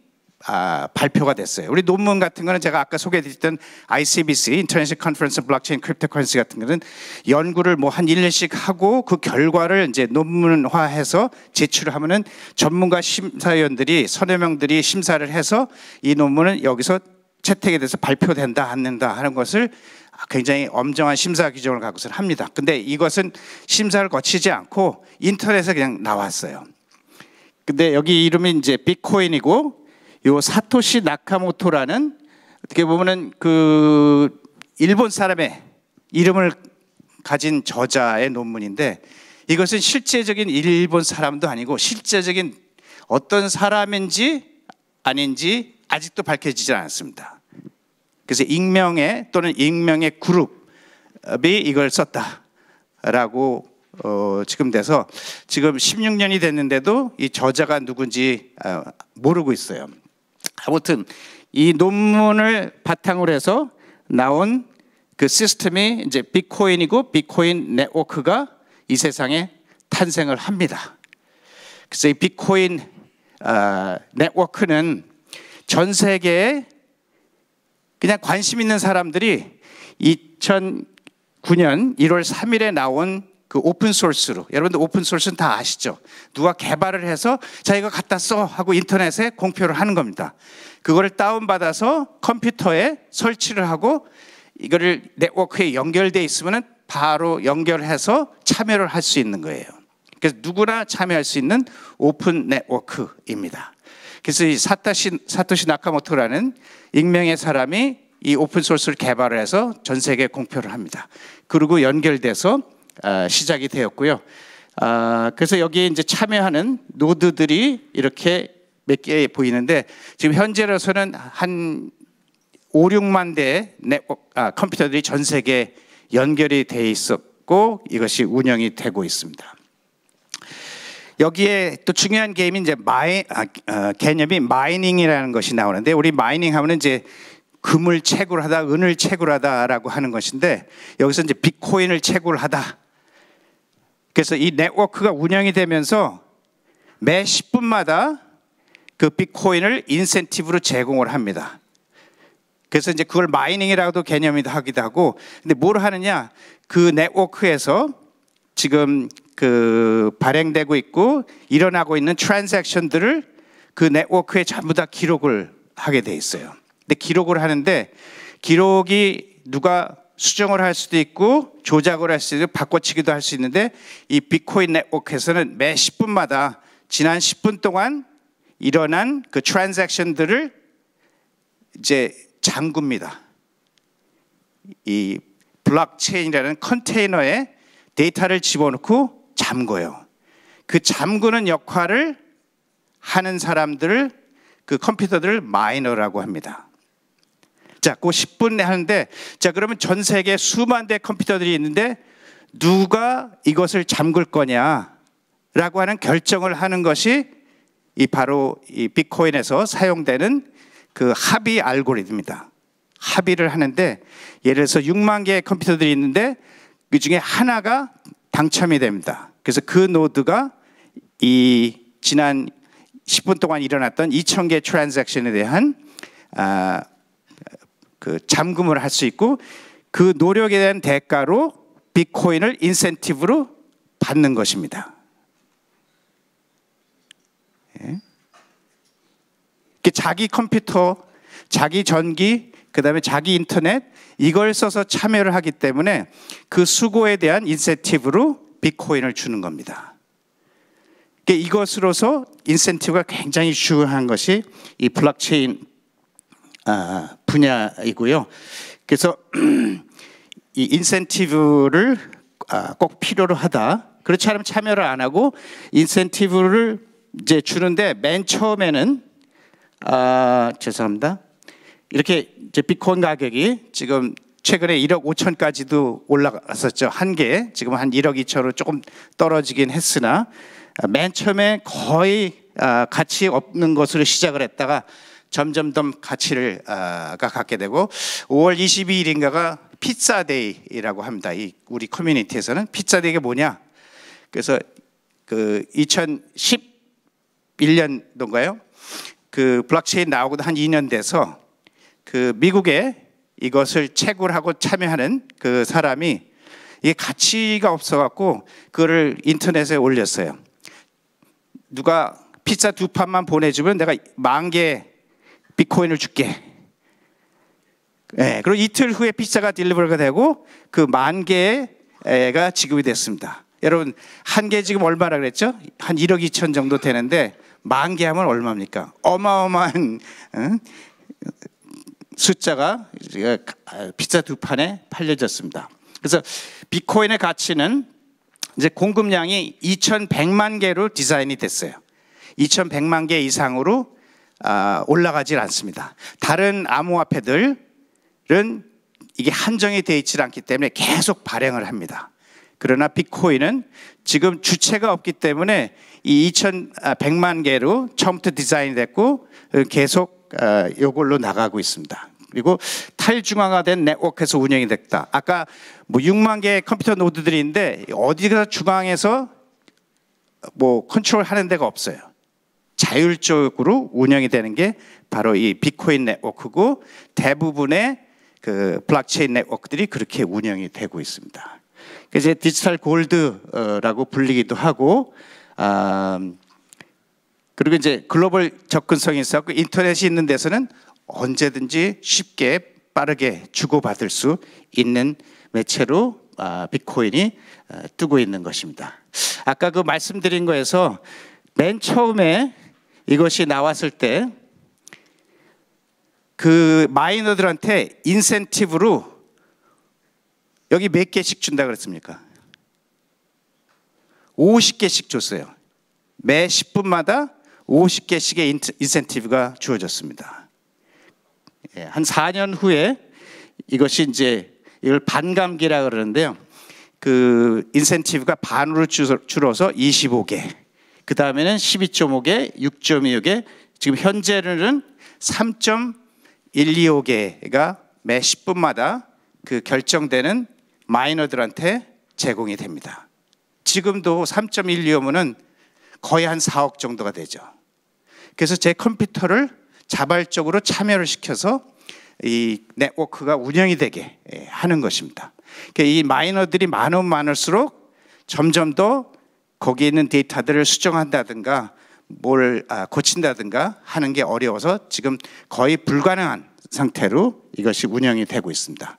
발표가 됐어요. 우리 논문 같은 거는 제가 아까 소개해드렸던 ICBC International Conference on Blockchain Cryptocurrency 같은 거는 연구를 뭐 한 1년씩 하고 그 결과를 이제 논문화해서 제출을 하면은 전문가 심사위원들이 서너 명들이 심사를 해서 이 논문은 여기서 채택이 돼서 발표된다 안 된다 하는 것을 굉장히 엄정한 심사 규정을 갖고서 합니다. 근데 이것은 심사를 거치지 않고 인터넷에 그냥 나왔어요. 근데 여기 이름이 이제 비트코인이고, 요 사토시 나카모토라는 어떻게 보면은 그 일본 사람의 이름을 가진 저자의 논문인데, 이것은 실제적인 일본 사람도 아니고 실제적인 어떤 사람인지 아닌지 아직도 밝혀지지 않았습니다. 그래서 익명의 또는 익명의 그룹이 이걸 썼다라고 지금 돼서 지금 16년이 됐는데도 이 저자가 누군지 모르고 있어요. 아무튼 이 논문을 바탕으로 해서 나온 그 시스템이 이제 비트코인이고, 비트코인 네트워크가 이 세상에 탄생을 합니다. 그래서 이 비트코인 네트워크는 전 세계에 그냥 관심 있는 사람들이 2009년 1월 3일에 나온 그 오픈 소스로, 여러분들 오픈 소스는 다 아시죠? 누가 개발을 해서 자 이거 갖다 써 하고 인터넷에 공표를 하는 겁니다. 그거를 다운받아서 컴퓨터에 설치를 하고 이거를 네트워크에 연결돼 있으면 바로 연결해서 참여를 할 수 있는 거예요. 그래서 누구나 참여할 수 있는 오픈 네트워크입니다. 그래서 이 사토시 나카모토라는 익명의 사람이 이 오픈 소스를 개발을 해서 전 세계에 공표를 합니다. 그리고 연결돼서 시작이 되었고요. 그래서 여기 이제 참여하는 노드들이 이렇게 몇 개 보이는데, 지금 현재로서는 한 5, 6만 대의 컴퓨터들이 전 세계에 연결이 돼 있었고 이것이 운영이 되고 있습니다. 여기에 또 중요한 개념이 이제 개념이 마이닝이라는 것이 나오는데, 우리 마이닝 하면은 이제 금을 채굴하다, 은을 채굴하다라고 하는 것인데, 여기서 이제 비트코인을 채굴하다. 그래서 이 네트워크가 운영이 되면서 매 10분마다 그 비트코인을 인센티브로 제공을 합니다. 그래서 이제 그걸 마이닝이라고도 개념이기도 하기도 하고, 근데 뭘 하느냐? 그 네트워크에서 지금 그 발행되고 있고 일어나고 있는 트랜잭션들을 그 네트워크에 전부 다 기록을 하게 돼 있어요. 근데 기록을 하는데, 기록이 누가 수정을 할 수도 있고 조작을 할 수도 있고 바꿔치기도 할 수 있는데, 이 비트코인 네트워크에서는 매 10분마다 지난 10분 동안 일어난 그 트랜잭션들을 이제 잠굽니다. 이 블록체인이라는 컨테이너에 데이터를 집어넣고 잠궈요. 그 잠그는 역할을 하는 사람들을, 그 컴퓨터들을 마이너라고 합니다. 자, 그 10분 하는데, 자, 그러면 전 세계 수만 대 컴퓨터들이 있는데 누가 이것을 잠글 거냐라고 하는 결정을 하는 것이 바로 이 비트코인에서 사용되는 그 합의 알고리즘입니다. 합의를 하는데 예를 들어서 6만 개의 컴퓨터들이 있는데 그 중에 하나가 당첨이 됩니다. 그래서 그 노드가 이 지난 10분 동안 일어났던 2,000개 트랜잭션에 대한 그 잠금을 할 수 있고 그 노력에 대한 대가로 비트코인을 인센티브로 받는 것입니다. 예. 자기 컴퓨터, 자기 전기, 그다음에 자기 인터넷 이걸 써서 참여를 하기 때문에 그 수고에 대한 인센티브로 비트코인을 주는 겁니다. 이것으로서 인센티브가 굉장히 중요한 것이 이 블록체인 분야이고요. 그래서 이 인센티브를 꼭 필요로 하다. 그렇지 않으면 참여를 안 하고 인센티브를 이제 주는데 맨 처음에는 죄송합니다. 이렇게 이제 비트코인 가격이 지금 최근에 1억 5천까지도 올라갔었죠. 한 개. 지금 한 1억 2천으로 조금 떨어지긴 했으나 맨 처음에 거의 가치 없는 것으로 시작을 했다가 점점 더 가치를 갖게 되고 5월 22일인가가 피자데이라고 합니다. 이 우리 커뮤니티에서는 피자데이가 뭐냐? 그래서 그 2011년도인가요? 그 블록체인 나오고도 한 2년 돼서 그 미국에 이것을 채굴하고 참여하는 그 사람이 이게 가치가 없어갖고 그거를 인터넷에 올렸어요. 누가 피자 2판만 보내주면 내가 10,000개 비트코인을 줄게. 네, 그리고 이틀 후에 피자가 딜리버가 되고 그 10,000개가 지급이 됐습니다. 여러분 한 개 지금 얼마라 그랬죠? 한 1억 2천 정도 되는데 10,000개 하면 얼마입니까? 어마어마한 숫자가 피자 2판에 팔려졌습니다. 그래서 비트코인의 가치는 이제 공급량이 2,100만 개로 디자인이 됐어요. 2,100만 개 이상으로 올라가질 않습니다. 다른 암호화폐들은 이게 한정이 되어 있지 않기 때문에 계속 발행을 합니다. 그러나 비트코인은 지금 주체가 없기 때문에 이 2,100만 개로 처음부터 디자인이 됐고 계속 이걸로 나가고 있습니다. 그리고 탈중앙화된 네트워크에서 운영이 됐다. 아까 뭐 6만 개의 컴퓨터 노드들이 있는데 어디가 중앙에서 뭐 컨트롤하는 데가 없어요. 자율적으로 운영이 되는 게 바로 이 비트코인 네트워크고 대부분의 그 블록체인 네트워크들이 그렇게 운영이 되고 있습니다. 그래서 디지털 골드라고 불리기도 하고 그리고 이제 글로벌 접근성이 있었고 인터넷이 있는 데서는 언제든지 쉽게 빠르게 주고받을 수 있는 매체로 비트코인이 뜨고 있는 것입니다. 아까 그 말씀드린 거에서 맨 처음에 이것이 나왔을 때 그 마이너들한테 인센티브로 여기 몇 개씩 준다 그랬습니까? 50개씩 줬어요. 매 10분마다 50개씩의 인센티브가 주어졌습니다. 한 4년 후에 이것이 이제 이걸 반감기라 그러는데요. 그 인센티브가 반으로 줄어서 25개. 그 다음에는 12.5개, 6.25개. 지금 현재는 3.125개가 매 10분마다 그 결정되는 마이너들한테 제공이 됩니다. 지금도 3.125면 거의 한 4억 정도가 되죠. 그래서 제 컴퓨터를 자발적으로 참여를 시켜서 이 네트워크가 운영이 되게 하는 것입니다. 이 마이너들이 많으면 많을수록 점점 더 거기에 있는 데이터들을 수정한다든가 뭘 고친다든가 하는 게 어려워서 지금 거의 불가능한 상태로 이것이 운영이 되고 있습니다.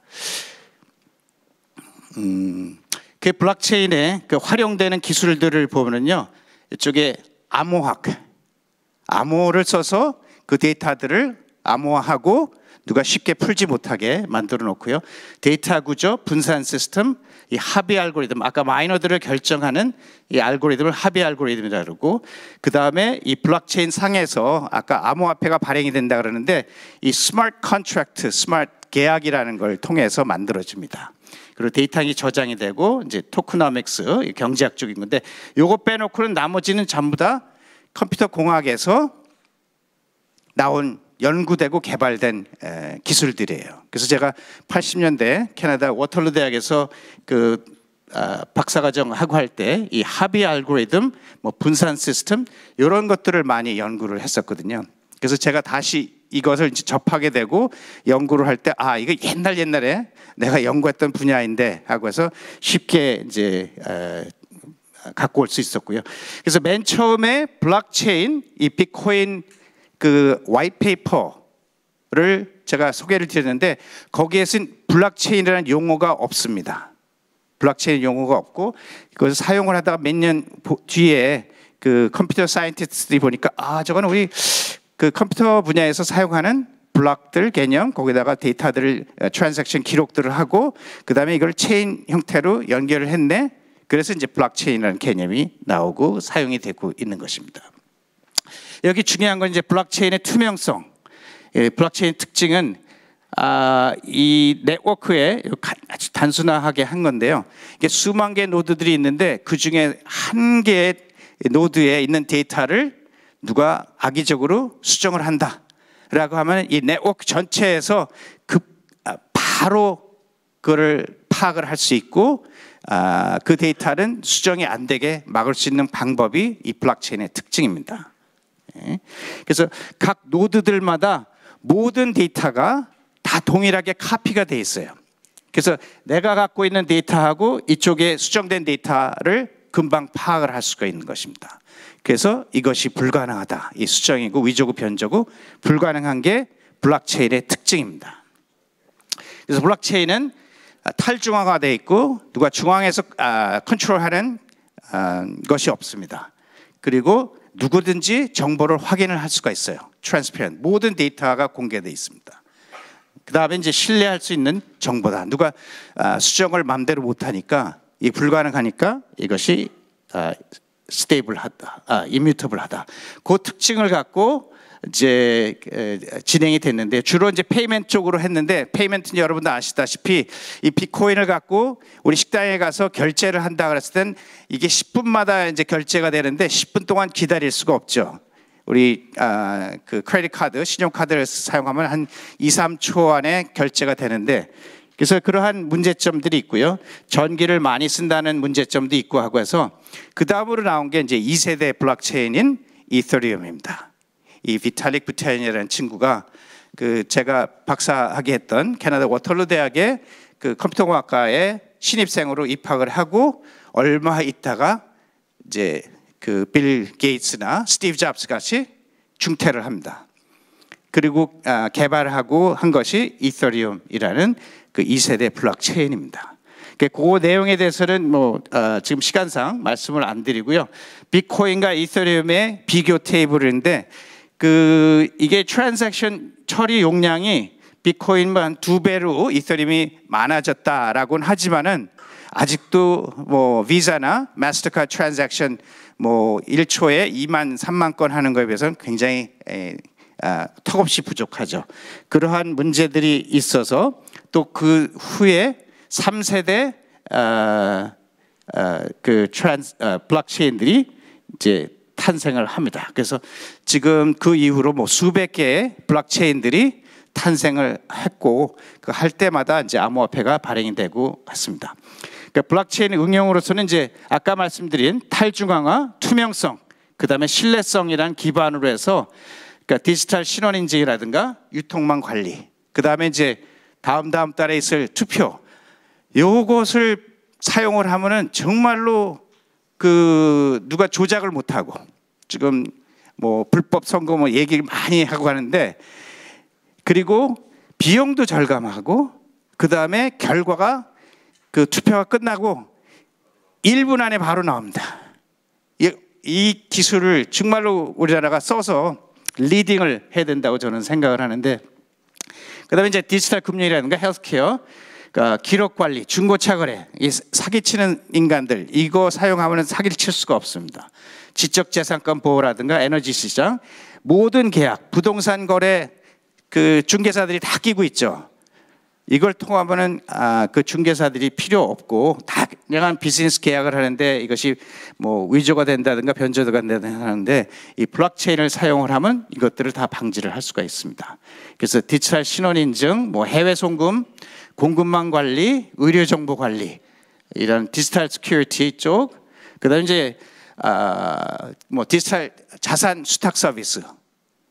그 블록체인에 그 활용되는 기술들을 보면요, 이쪽에 암호를 써서 그 데이터들을 암호화하고 누가 쉽게 풀지 못하게 만들어 놓고요. 데이터 구조, 분산 시스템, 이 합의 알고리즘, 아까 마이너들을 결정하는 이 알고리즘을 합의 알고리즘이라고 그러고, 그 다음에 이 블록체인 상에서 아까 암호화폐가 발행이 된다 그러는데 이 스마트 컨트랙트, 스마트 계약이라는 걸 통해서 만들어집니다. 그리고 데이터가 저장이 되고 이제 토크노믹스, 경제학 쪽인 건데 요거 빼놓고는 나머지는 전부 다 컴퓨터 공학에서 나온 연구되고 개발된 기술들이에요. 그래서 제가 80년대 캐나다 워털루 대학에서 그 박사과정 하고 할 때 이 합의 알고리즘, 뭐 분산 시스템 이런 것들을 많이 연구를 했었거든요. 그래서 제가 다시 이것을 이제 접하게 되고 연구를 할 때 이거 옛날에 내가 연구했던 분야인데 하고 해서 쉽게 이제 갖고 올 수 있었고요. 그래서 맨 처음에 블록체인, 이 비트코인 그 화이트페이퍼를 제가 소개를 드렸는데 거기에선 블록체인이라는 용어가 없습니다. 블록체인 용어가 없고 그것을 사용을 하다가 몇 년 뒤에 그 컴퓨터 사이언티스트들이 보니까 저거는 우리 그 컴퓨터 분야에서 사용하는 블록들 개념, 거기다가 데이터들을 트랜잭션 기록들을 하고 그 다음에 이걸 체인 형태로 연결을 했네. 그래서 이제 블록체인이라는 개념이 나오고 사용이 되고 있는 것입니다. 여기 중요한 건 이제 블록체인의 투명성. 블록체인 특징은 이 네트워크에 아주 단순화하게 한 건데요. 이게 수만 개의 노드들이 있는데 그 중에 한 개의 노드에 있는 데이터를 누가 악의적으로 수정을 한다라고 하면 이 네트워크 전체에서 바로 그거를 파악을 할 수 있고 그 데이터는 수정이 안 되게 막을 수 있는 방법이 이 블록체인의 특징입니다. 그래서 각 노드들마다 모든 데이터가 다 동일하게 카피가 돼 있어요. 그래서 내가 갖고 있는 데이터하고 이쪽에 수정된 데이터를 금방 파악을 할 수가 있는 것입니다. 그래서 이것이 불가능하다. 이 수정이고 위조고 변조고 불가능한 게 블록체인의 특징입니다. 그래서 블록체인은 탈중앙화가 되어 있고 누가 중앙에서 컨트롤하는 것이 없습니다. 그리고 누구든지 정보를 확인을 할 수가 있어요. 트랜스페런트. 모든 데이터가 공개되어 있습니다. 그 다음에 이제 신뢰할 수 있는 정보다. 누가 수정을 마음대로 못하니까 이 불가능하니까 이것이 스테이블하다, 임뮤터블하다. 그 특징을 갖고 이제 진행이 됐는데 주로 이제 페이먼트 쪽으로 했는데 페이먼트는 여러분도 아시다시피 이 비트코인을 갖고 우리 식당에 가서 결제를 한다 그랬을 땐 이게 10분마다 이제 결제가 되는데 10분 동안 기다릴 수가 없죠. 우리 그 크레딧 카드, 신용카드를 사용하면 한 2, 3초 안에 결제가 되는데 그래서 그러한 문제점들이 있고요. 전기를 많이 쓴다는 문제점도 있고 하고 해서 그 다음으로 나온 게 이제 2세대 블록체인인 이더리움입니다. 이 비탈릭 부테린이라는 친구가 그 제가 박사학위 했던 캐나다 워털루 대학의 그 컴퓨터공학과에 신입생으로 입학을 하고 얼마 있다가 이제 그 빌 게이츠나 스티브 잡스 같이 중퇴를 합니다. 그리고 개발하고 한 것이 이더리움이라는 그 2세대 블록체인입니다. 그 내용에 대해서는 뭐 지금 시간상 말씀을 안 드리고요. 비트코인과 이더리움의 비교 테이블인데 그 이게 트랜잭션 처리 용량이 비트코인만 한 2배로 이더리움이 많아졌다라고는 하지만은 아직도 뭐 비자나 마스터카드 트랜잭션 뭐 1초에 2만 3만 건 하는 거에 비해서는 굉장히 턱없이 부족하죠. 그러한 문제들이 있어서 또 그 후에 3세대 블록체인들이 이제 탄생을 합니다. 그래서 지금 그 이후로 뭐 수백 개의 블록체인들이 탄생을 했고 그 할 때마다 이제 암호화폐가 발행이 되고 했습니다. 그러니까 블록체인 응용으로서는 이제 아까 말씀드린 탈중앙화, 투명성, 그다음에 신뢰성이란 기반으로 해서 그러니까 디지털 신원 인증이라든가 유통망 관리, 그다음에 이제 다음 달에 있을 투표, 요것을 사용을 하면은 정말로 그 누가 조작을 못 하고 지금 뭐 불법 선거 뭐 얘기를 많이 하고 가는데 그리고 비용도 절감하고 그다음에 결과가 그 투표가 끝나고 1분 안에 바로 나옵니다. 이 기술을 정말로 우리나라가 써서 리딩을 해야 된다고 저는 생각을 하는데 그다음에 이제 디지털 금융이라든가 헬스케어, 그러니까 기록 관리, 중고차 거래, 이 사기치는 인간들 이거 사용하면 사기를 칠 수가 없습니다. 지적재산권 보호라든가 에너지 시장, 모든 계약, 부동산 거래 그 중개사들이 다 끼고 있죠. 이걸 통하면은 그 중개사들이 필요 없고 다양한 비즈니스 계약을 하는데 이것이 뭐 위조가 된다든가 변조가 된다든가 하는데 이 블록체인을 사용을 하면 이것들을 다 방지를 할 수가 있습니다. 그래서 디지털 신원 인증, 뭐 해외 송금, 공급망 관리, 의료 정보 관리 이런 디지털 시큐리티 쪽, 그다음에 이제 뭐 디지털 자산 수탁 서비스.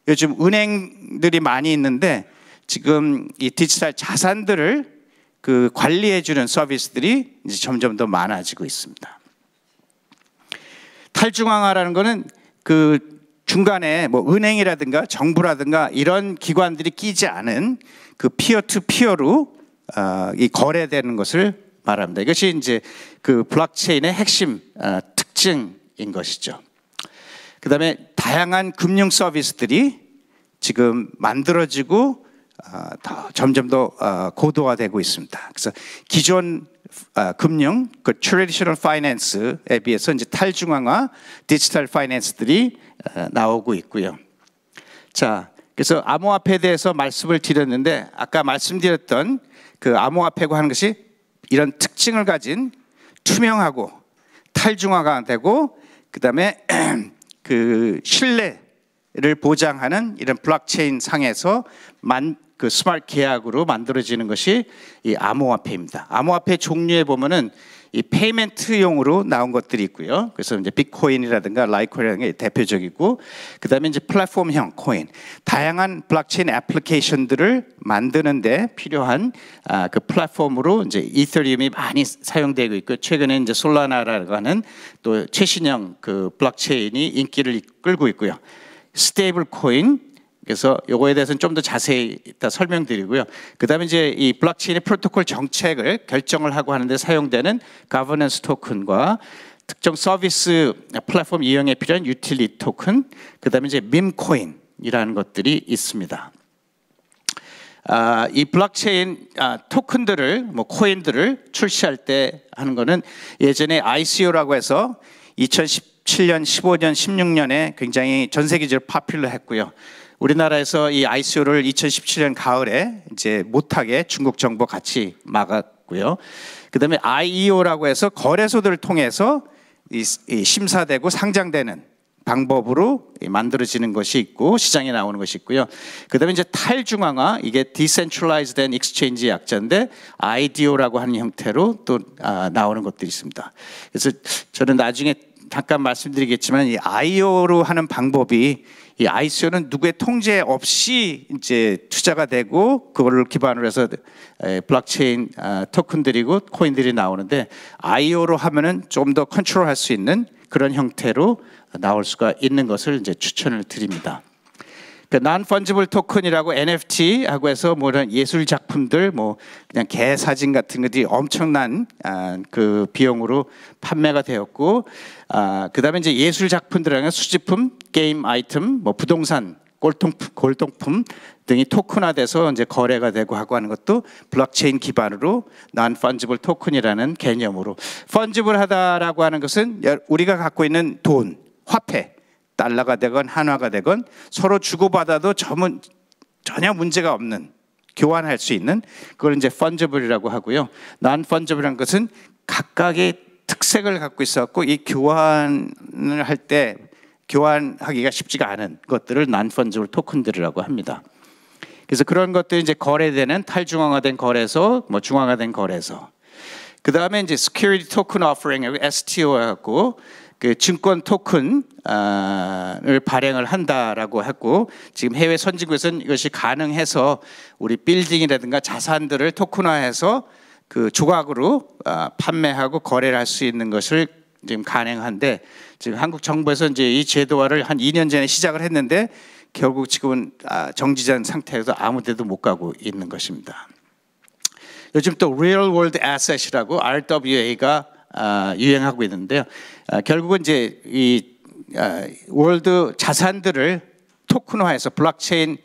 요즘 은행들이 많이 있는데 지금 이 디지털 자산들을 그 관리해주는 서비스들이 이제 점점 더 많아지고 있습니다. 탈중앙화라는 거는 그 중간에 뭐 은행이라든가 정부라든가 이런 기관들이 끼지 않은 그 피어 투 피어로 이 거래되는 것을 말합니다. 이것이 이제 그 블록체인의 핵심 특징인 것이죠. 그다음에 다양한 금융 서비스들이 지금 만들어지고 점점 더 고도화되고 있습니다. 그래서 기존 금융, 그 트래디셔널 파이낸스에 비해서 이제 탈중앙화 디지털 파이낸스들이 나오고 있고요. 자, 그래서 암호화폐에 대해서 말씀을 드렸는데 아까 말씀드렸던 그 암호화폐고 하는 것이 이런 특징을 가진 투명하고 탈중앙화가 되고 그다음에 그 신뢰를 보장하는 이런 블록체인 상에서 그 스마트 계약으로 만들어지는 것이 이 암호화폐입니다. 암호화폐 종류에 보면은 이 페이먼트용으로 나온 것들이 있고요. 그래서 이제 비트코인이라든가 라이코인이라든가 대표적이고, 그다음에 이제 플랫폼형 코인, 다양한 블록체인 애플리케이션들을 만드는데 필요한 그 플랫폼으로 이제 이더리움이 많이 사용되고 있고, 최근에 이제 솔라나라고 하는 또 최신형 그 블록체인이 인기를 끌고 있고요. 스테이블 코인, 그래서 요거에 대해서는 좀 더 자세히 이따 설명드리고요. 그다음에 이제 이 블록체인의 프로토콜 정책을 결정을 하고 하는데 사용되는 가버넌스 토큰과 특정 서비스 플랫폼 이용에 필요한 유틸리티 토큰, 그다음에 이제 밈코인이라는 것들이 있습니다. 이 블록체인 토큰들을 뭐 코인들을 출시할 때 하는 거는 예전에 ICO라고 해서 2017년, 15년, 16년에 굉장히 전 세계적으로 파퓰러했고요. 우리나라에서 이 ICO를 2017년 가을에 이제 못하게 중국 정부 같이 막았고요. 그다음에 IEO라고 해서 거래소들을 통해서 이 심사되고 상장되는 방법으로 만들어지는 것이 있고 시장에 나오는 것이 있고요. 그다음에 이제 탈중앙화, 이게 Decentralized and Exchange 약자인데 IDO라고 하는 형태로 또 나오는 것들이 있습니다. 그래서 저는 나중에 잠깐 말씀드리겠지만 이 IO로 하는 방법이, 이 ICO는 누구의 통제 없이 이제 투자가 되고 그거를 기반으로 해서 블록체인 토큰들이고 코인들이 나오는데, IO로 하면은 좀 더 컨트롤할 수 있는 그런 형태로 나올 수가 있는 것을 이제 추천을 드립니다. 그 non-fungible 토큰이라고 NFT하고 해서 뭐 이런 예술 작품들, 뭐 그냥 개 사진 같은 것들이 엄청난 그 비용으로 판매가 되었고, 그다음에 이제 예술 작품들이랑 수집품, 게임 아이템, 뭐 부동산, 골동품 등이 토큰화돼서 이제 거래가 되고 하고 하는 것도 블록체인 기반으로 non-fungible 토큰이라는 개념으로, fungible 하다라고 하는 것은 우리가 갖고 있는 돈, 화폐, 달러가 되건 한화가 되건 서로 주고받아도 전혀 문제가 없는, 교환할 수 있는, 그걸 이제 fungible이라고 하고요. non-fungible이라는 것은 각각의 특색을 갖고 있었고 이 교환을 할 때 교환하기가 쉽지가 않은 것들을 non-fungible 토큰들이라고 합니다. 그래서 그런 것들이 이제 거래되는 탈중앙화된 거래소, 뭐 중앙화된 거래소. 그 다음에 이제 security token offering, STO 갖고 그 증권 토큰을 발행을 한다라고 했고, 지금 해외 선진국에서는 이것이 가능해서 우리 빌딩이라든가 자산들을 토큰화해서 그 조각으로 판매하고 거래를 할 수 있는 것을 지금 가능한데, 지금 한국 정부에서 이제 이 제도화를 한 2년 전에 시작을 했는데 결국 지금은 정지된 상태에서 아무데도 못 가고 있는 것입니다. 요즘 또 Real World Asset이라고 RWA가 유행하고 있는데요. 결국은 이제 이 월드 자산들을 토큰화해서 블록체인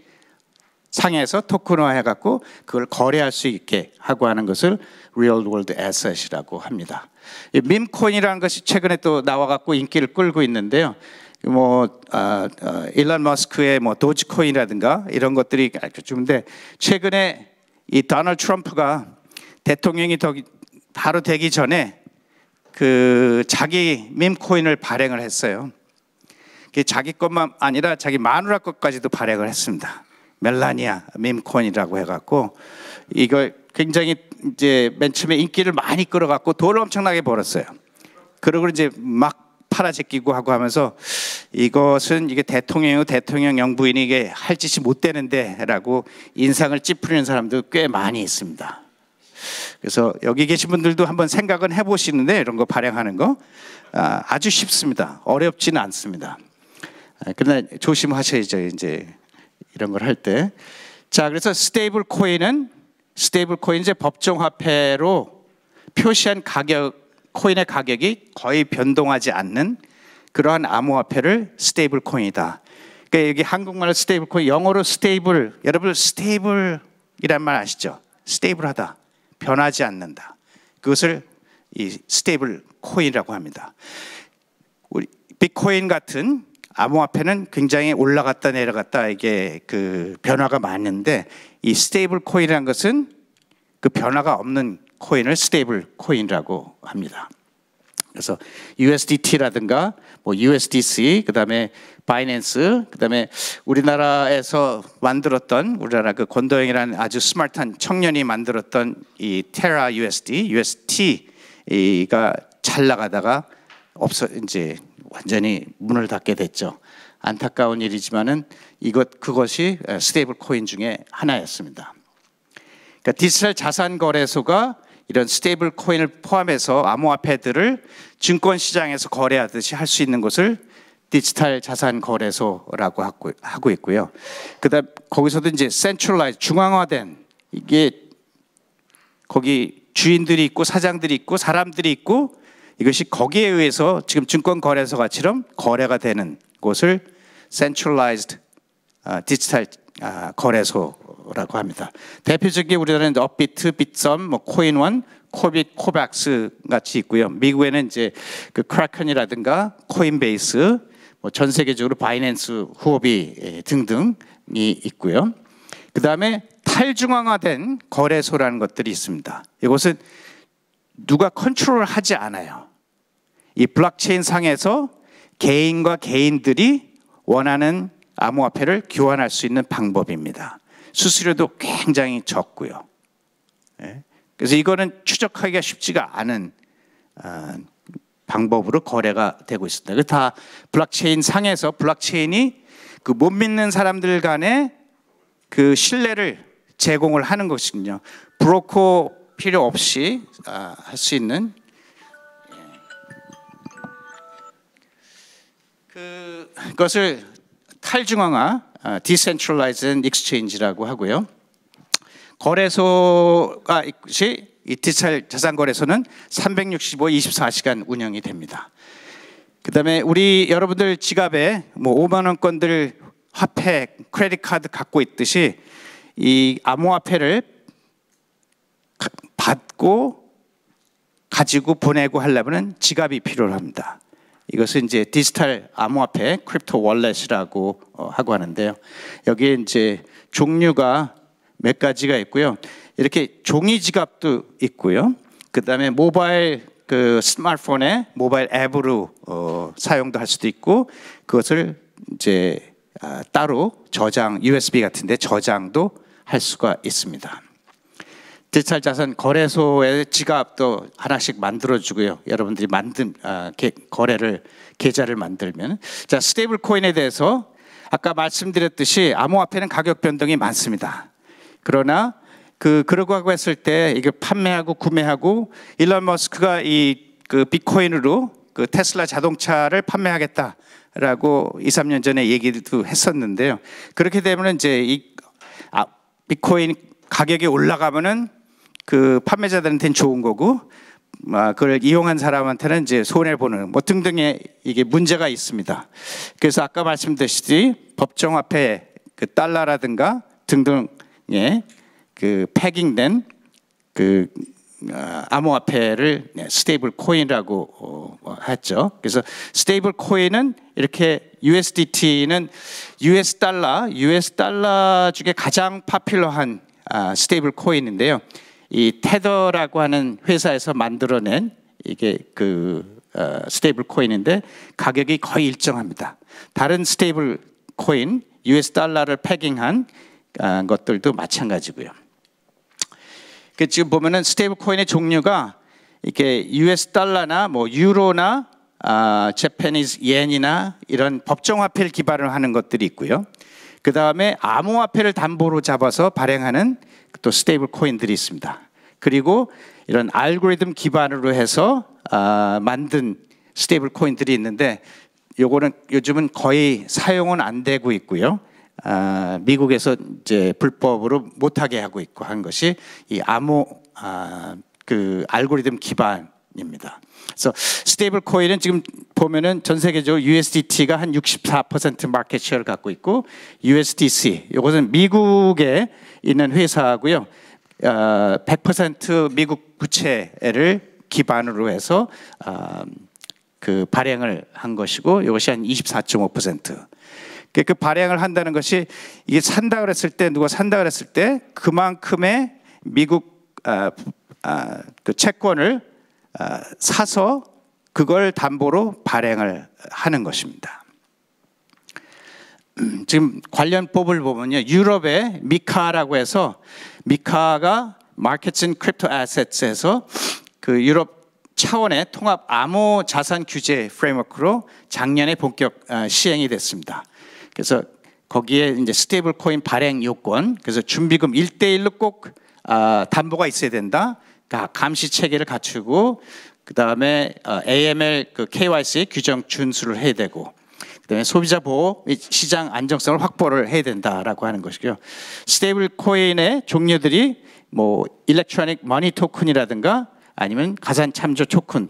상에서 토큰화해갖고 그걸 거래할 수 있게 하고 하는 것을 Real World Asset이라고 합니다. 이 밈코인이라는 것이 최근에 또 나와갖고 인기를 끌고 있는데요. 뭐 일론 머스크의 뭐 도지코인이라든가 이런 것들이 좋은데, 최근에 이 도널드 트럼프가 대통령이 바로 되기 전에 그 자기 밈 코인을 발행을 했어요. 자기 것만 아니라 자기 마누라 것까지도 발행을 했습니다. 멜라니아 밈 코인이라고 해갖고 이걸 굉장히 이제 맨 처음에 인기를 많이 끌어갖고 돈을 엄청나게 벌었어요. 그러고 이제 막 팔아제끼고 하고 하면서 이것은 이게 대통령 영부인이 이게 할 짓이 못 되는데라고 인상을 찌푸리는 사람도 꽤 많이 있습니다. 그래서 여기 계신 분들도 한번 생각은 해보시는데 이런 거 발행하는 거 아주 쉽습니다. 어렵지는 않습니다. 그러나 조심하셔야죠. 이제 이런 걸 할 때. 자, 그래서 스테이블 코인은 이제 법정 화폐로 표시한 코인의 가격이 거의 변동하지 않는 그러한 암호화폐를 스테이블 코인이다. 그러니까 여기 한국말로 스테이블 코인, 영어로 스테이블, 여러분 스테이블이란 말 아시죠? 스테이블하다, 변하지 않는다. 그것을 이 스테이블 코인이라고 합니다. 우리 비트코인 같은 암호화폐는 굉장히 올라갔다 내려갔다 이게 그 변화가 많은데 이 스테이블 코인이라는 것은 그 변화가 없는 코인을 스테이블 코인이라고 합니다. 그래서 USDT라든가 뭐 USDC, 그다음에 바이낸스, 그다음에 우리나라에서 만들었던 우리나라 그 권도영이라는 아주 스마트한 청년이 만들었던 이 테라 USD가 잘 나가다가 이제 완전히 문을 닫게 됐죠. 안타까운 일이지만은 그것이 스테이블 코인 중에 하나였습니다. 그러니까 디지털 자산 거래소가 이런 스테이블 코인을 포함해서 암호화폐들을 증권 시장에서 거래하듯이 할 수 있는 것을 디지털 자산 거래소라고 하고 있고요. 그다음 거기서도 이제 센트럴라이즈 중앙화된 이게 거기 주인들이 있고 사장들이 있고 사람들이 있고 이것이 거기에 의해서 지금 증권 거래소 같이럼 거래가 되는 곳을 센트럴라이즈드 디지털 거래소라고 합니다. 대표적인 우리나라는 업비트, 빗썸, 뭐 코인원, 코빗, 코박스 같이 있고요. 미국에는 이제 그 크래켄이라든가 코인베이스, 뭐 전 세계적으로 바이낸스, 후오비 등등이 있고요. 그 다음에 탈중앙화된 거래소라는 것들이 있습니다. 이것은 누가 컨트롤을 하지 않아요. 이 블록체인 상에서 개인과 개인들이 원하는 암호화폐를 교환할 수 있는 방법입니다. 수수료도 굉장히 적고요. 그래서 이거는 추적하기가 쉽지가 않은 방법으로 거래가 되고 있습니다. 다 블록체인 상에서 블록체인이 그 못 믿는 사람들 간의 그 신뢰를 제공을 하는 것이군요. 브로커 필요 없이 할 수 있는 그것을 탈중앙화, Decentralized Exchange라고 하고요. 거래소가 이 디지털 자산 거래소는 365, 24시간 운영이 됩니다. 그다음에 우리 여러분들 지갑에 뭐 5만 원권들 화폐, 크레딧 카드 갖고 있듯이 이 암호화폐를 받고 가지고 보내고 하려면 지갑이 필요합니다. 이것은 이제 디지털 암호화폐 크립토 월렛이라고 하고 하는데요. 여기에 이제 종류가 몇 가지가 있고요. 이렇게 종이 지갑도 있고요. 그다음에 모바일 그 스마트폰에 모바일 앱으로 사용도 할 수도 있고 그것을 이제 따로 저장 USB 같은데 저장도 할 수가 있습니다. 디지털 자산 거래소의 지갑도 하나씩 만들어주고요. 여러분들이 계좌를 만들면 자 스테이블 코인에 대해서 아까 말씀드렸듯이 암호화폐는 가격 변동이 많습니다. 그러나 그러고 하고 했을 때 이게 판매하고 구매하고 일론 머스크가 그 비트코인으로 그 테슬라 자동차를 판매하겠다라고 2, 3년 전에 얘기도 했었는데요. 그렇게 되면 이제 비트코인 가격이 올라가면은 그 판매자들한테는 좋은 거고 그걸 이용한 사람한테는 이제 손해 보는 뭐 등등의 이게 문제가 있습니다. 그래서 아까 말씀드렸듯이 법정화폐 그 달러라든가 등등의 그 패깅된 그 암호화폐를 스테이블 코인이라고 했죠. 그래서 스테이블 코인은 이렇게 USDT는 US 달러 중에 가장 파퓰러한 스테이블 코인인데요. 이 테더라고 하는 회사에서 만들어낸 이게 스테이블 코인인데 가격이 거의 일정합니다. 다른 스테이블 코인 US 달러를 패깅한 것들도 마찬가지고요. 지금 보면은 스테이블 코인의 종류가 이렇게 US 달러나 뭐 유로나 재패니즈 옌이나 이런 법정화폐를 기반으로 하는 것들이 있고요. 그 다음에 암호화폐를 담보로 잡아서 발행하는 또 스테이블 코인들이 있습니다. 그리고 이런 알고리즘 기반으로 해서 만든 스테이블 코인들이 있는데 요거는 요즘은 거의 사용은 안 되고 있고요. 미국에서 이제 불법으로 못하게 하고 있고 한 것이 이 알고리즘 기반입니다. 그래서 스테이블 코인은 지금 보면은 전 세계적으로 USDT가 한 64% 마켓 셰어를 갖고 있고 USDC 이것은 미국에 있는 회사고요. 100% 미국 부채를 기반으로 해서 발행을 한 것이고 이것이 한 24.5%. 그 발행을 한다는 것이 이게 산다 그랬을 때 누가 산다 그랬을 때 그만큼의 미국 그 채권을 사서 그걸 담보로 발행을 하는 것입니다. 지금 관련법을 보면요, 유럽의 미카라고 해서 미카가 Markets in Crypto Assets에서 그 유럽 차원의 통합 암호 자산 규제 프레임워크로 작년에 본격 시행이 됐습니다. 그래서 거기에 이제 스테이블 코인 발행 요건, 그래서 준비금 1대1로 꼭 담보가 있어야 된다. 감시 체계를 갖추고 그 다음에 AML KYC 규정 준수를 해야 되고 그다음에 소비자 보호 및 시장 안정성을 확보를 해야 된다라고 하는 것이고요. 스테이블 코인의 종류들이 뭐 일렉트로닉 머니 토큰이라든가 아니면 가산 참조 토큰,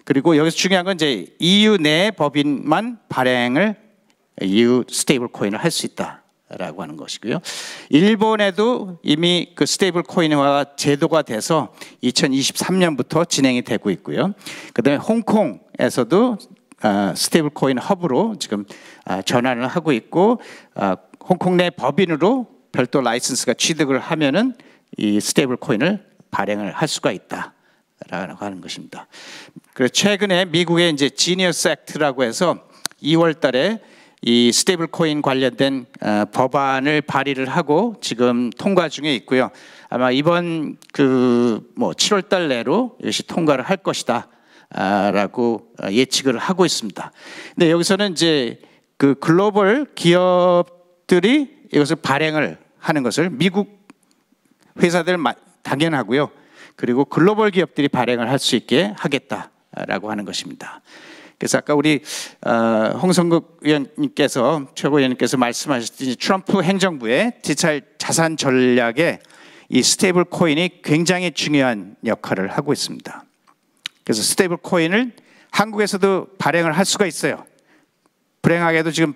그리고 여기서 중요한 건 이제 EU 내 법인만 발행을 EU 스테이블 코인을 할 수 있다라고 하는 것이고요. 일본에도 이미 그 스테이블 코인화가 제도가 돼서 2023년부터 진행이 되고 있고요. 그다음에 홍콩에서도 스테이블 코인 허브로 지금 전환을 하고 있고 홍콩 내 법인으로 별도 라이선스가 취득을 하면은 이 스테이블 코인을 발행을 할 수가 있다라고 하는 것입니다. 그래서 최근에 미국의 이제 지니어스 액트라고 해서 2월달에 이 스테이블 코인 관련된 법안을 발의를 하고 지금 통과 중에 있고요. 아마 이번 7월달 내로 이것이 통과를 할 것이다. 라고 예측을 하고 있습니다. 근데 여기서는 이제 그 글로벌 기업들이 이것을 발행을 하는 것을 미국 회사들 당연하고요. 그리고 글로벌 기업들이 발행을 할 수 있게 하겠다라고 하는 것입니다. 그래서 아까 우리 홍성국 의원님께서 최고위원님께서 말씀하셨듯이 트럼프 행정부의 디지털 자산 전략에 이 스테이블 코인이 굉장히 중요한 역할을 하고 있습니다. 그래서 스테이블 코인을 한국에서도 발행을 할 수가 있어요. 불행하게도 지금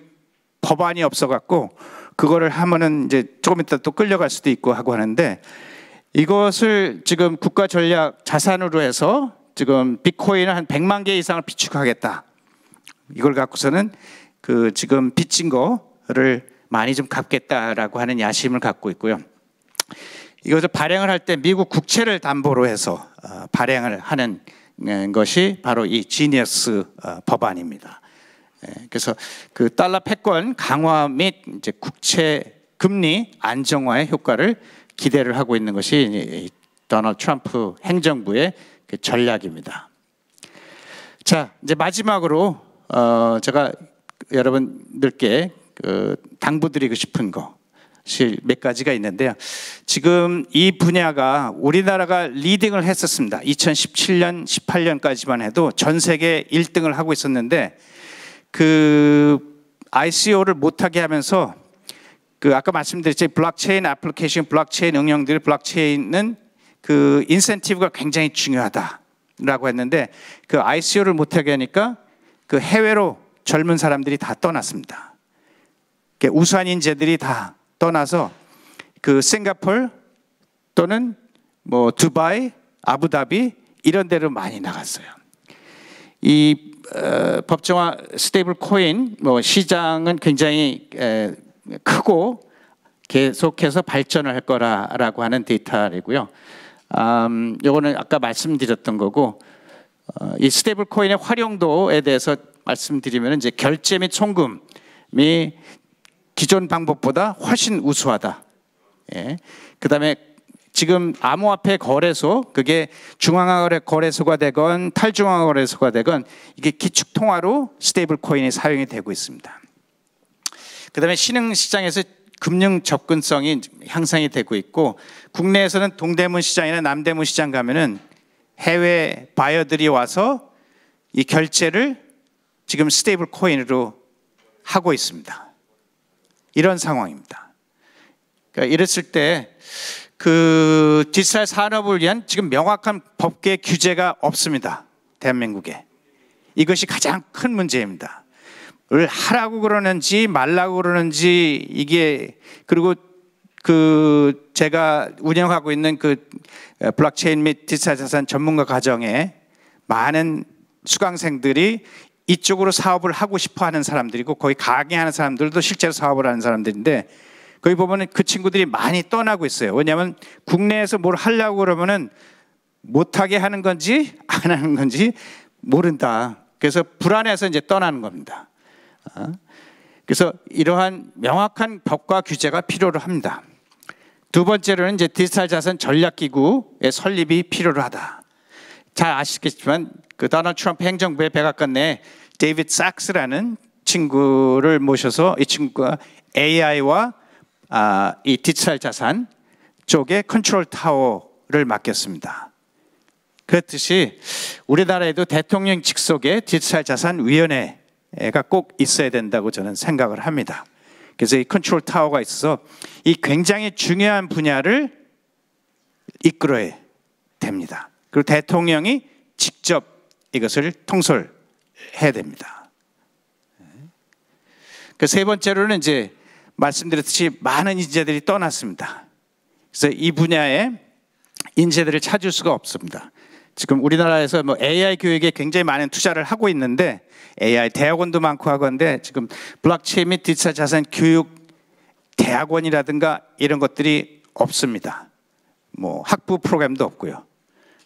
법안이 없어갖고 그거를 하면은 이제 조금 이따 또 끌려갈 수도 있고 하고 하는데 이것을 지금 국가 전략 자산으로 해서 지금 비트코인을 한 100만 개 이상을 비축하겠다. 이걸 갖고서는 그 지금 빚진 거를 많이 좀 갚겠다라고 하는 야심을 갖고 있고요. 이것을 발행을 할 때 미국 국채를 담보로 해서 발행을 하는 것이 바로 이 지니어스 법안입니다. 그래서 그 달러 패권 강화 및 이제 국채 금리 안정화의 효과를 기대를 하고 있는 것이 도널드 트럼프 행정부의 그 전략입니다. 자, 이제 마지막으로 제가 여러분들께 당부드리고 싶은 것이 몇 가지가 있는데요. 지금 이 분야가 우리나라가 리딩을 했었습니다. 2017년, 18년까지만 해도 전 세계 1등을 하고 있었는데 그 ICO를 못하게 하면서 그 아까 말씀드렸죠. 블록체인 애플리케이션, 블록체인 응용들, 블록체인은 그 인센티브가 굉장히 중요하다라고 했는데 그 ICO를 못하게 하니까 그 해외로 젊은 사람들이 다 떠났습니다. 우수한 인재들이 다 떠나서 그 싱가포르 또는 뭐 두바이, 아부다비 이런 데로 많이 나갔어요. 이 법정화 스테이블 코인 뭐 시장은 굉장히 크고 계속해서 발전을 할 거라고 하는 데이터이고요. 요거는 아까 말씀드렸던 거고, 이 스테이블 코인의 활용도에 대해서 말씀드리면 이제 결제 및 송금이 기존 방법보다 훨씬 우수하다. 예. 그다음에 지금 암호화폐 거래소, 그게 중앙화거래소가 되건 탈중앙화거래소가 되건 이게 기축통화로 스테이블 코인이 사용이 되고 있습니다. 그다음에 신흥시장에서 금융 접근성이 향상이 되고 있고, 국내에서는 동대문 시장이나 남대문 시장 가면은 해외 바이어들이 와서 이 결제를 지금 스테이블 코인으로 하고 있습니다. 이런 상황입니다. 그러니까 이랬을 때 그 디지털 산업을 위한 지금 명확한 법계 규제가 없습니다. 대한민국에. 이것이 가장 큰 문제입니다. 을 하라고 그러는지 말라고 그러는지, 이게, 그리고 그 제가 운영하고 있는 그 블록체인 및 디지털 자산 전문가 과정에 많은 수강생들이 이쪽으로 사업을 하고 싶어 하는 사람들이고, 거기 강의하는 사람들도 실제로 사업을 하는 사람들인데, 거기 보면은 그 친구들이 많이 떠나고 있어요. 왜냐하면 국내에서 뭘 하려고 그러면은 못하게 하는 건지 안 하는 건지 모른다. 그래서 불안해서 이제 떠나는 겁니다. 그래서 이러한 명확한 법과 규제가 필요로 합니다. 두 번째로는 이제 디지털 자산 전략기구의 설립이 필요로 하다. 잘 아시겠지만 그 도널드 트럼프 행정부의 백악관 내에 데이비드 삭스라는 친구를 모셔서 이 친구가 AI와 이 디지털 자산 쪽에 컨트롤 타워를 맡겼습니다. 그렇듯이 우리나라에도 대통령 직속의 디지털 자산 위원회가 꼭 있어야 된다고 저는 생각을 합니다. 그래서 이 컨트롤 타워가 있어서 이 굉장히 중요한 분야를 이끌어야 됩니다. 그리고 대통령이 직접 이것을 통솔해야 됩니다. 그 세 번째로는 이제 말씀드렸듯이 많은 인재들이 떠났습니다. 그래서 이 분야에 인재들을 찾을 수가 없습니다. 지금 우리나라에서 뭐 AI 교육에 굉장히 많은 투자를 하고 있는데, AI 대학원도 많고 하건데, 지금 블록체인 및 디지털 자산 교육 대학원이라든가 이런 것들이 없습니다. 뭐 학부 프로그램도 없고요.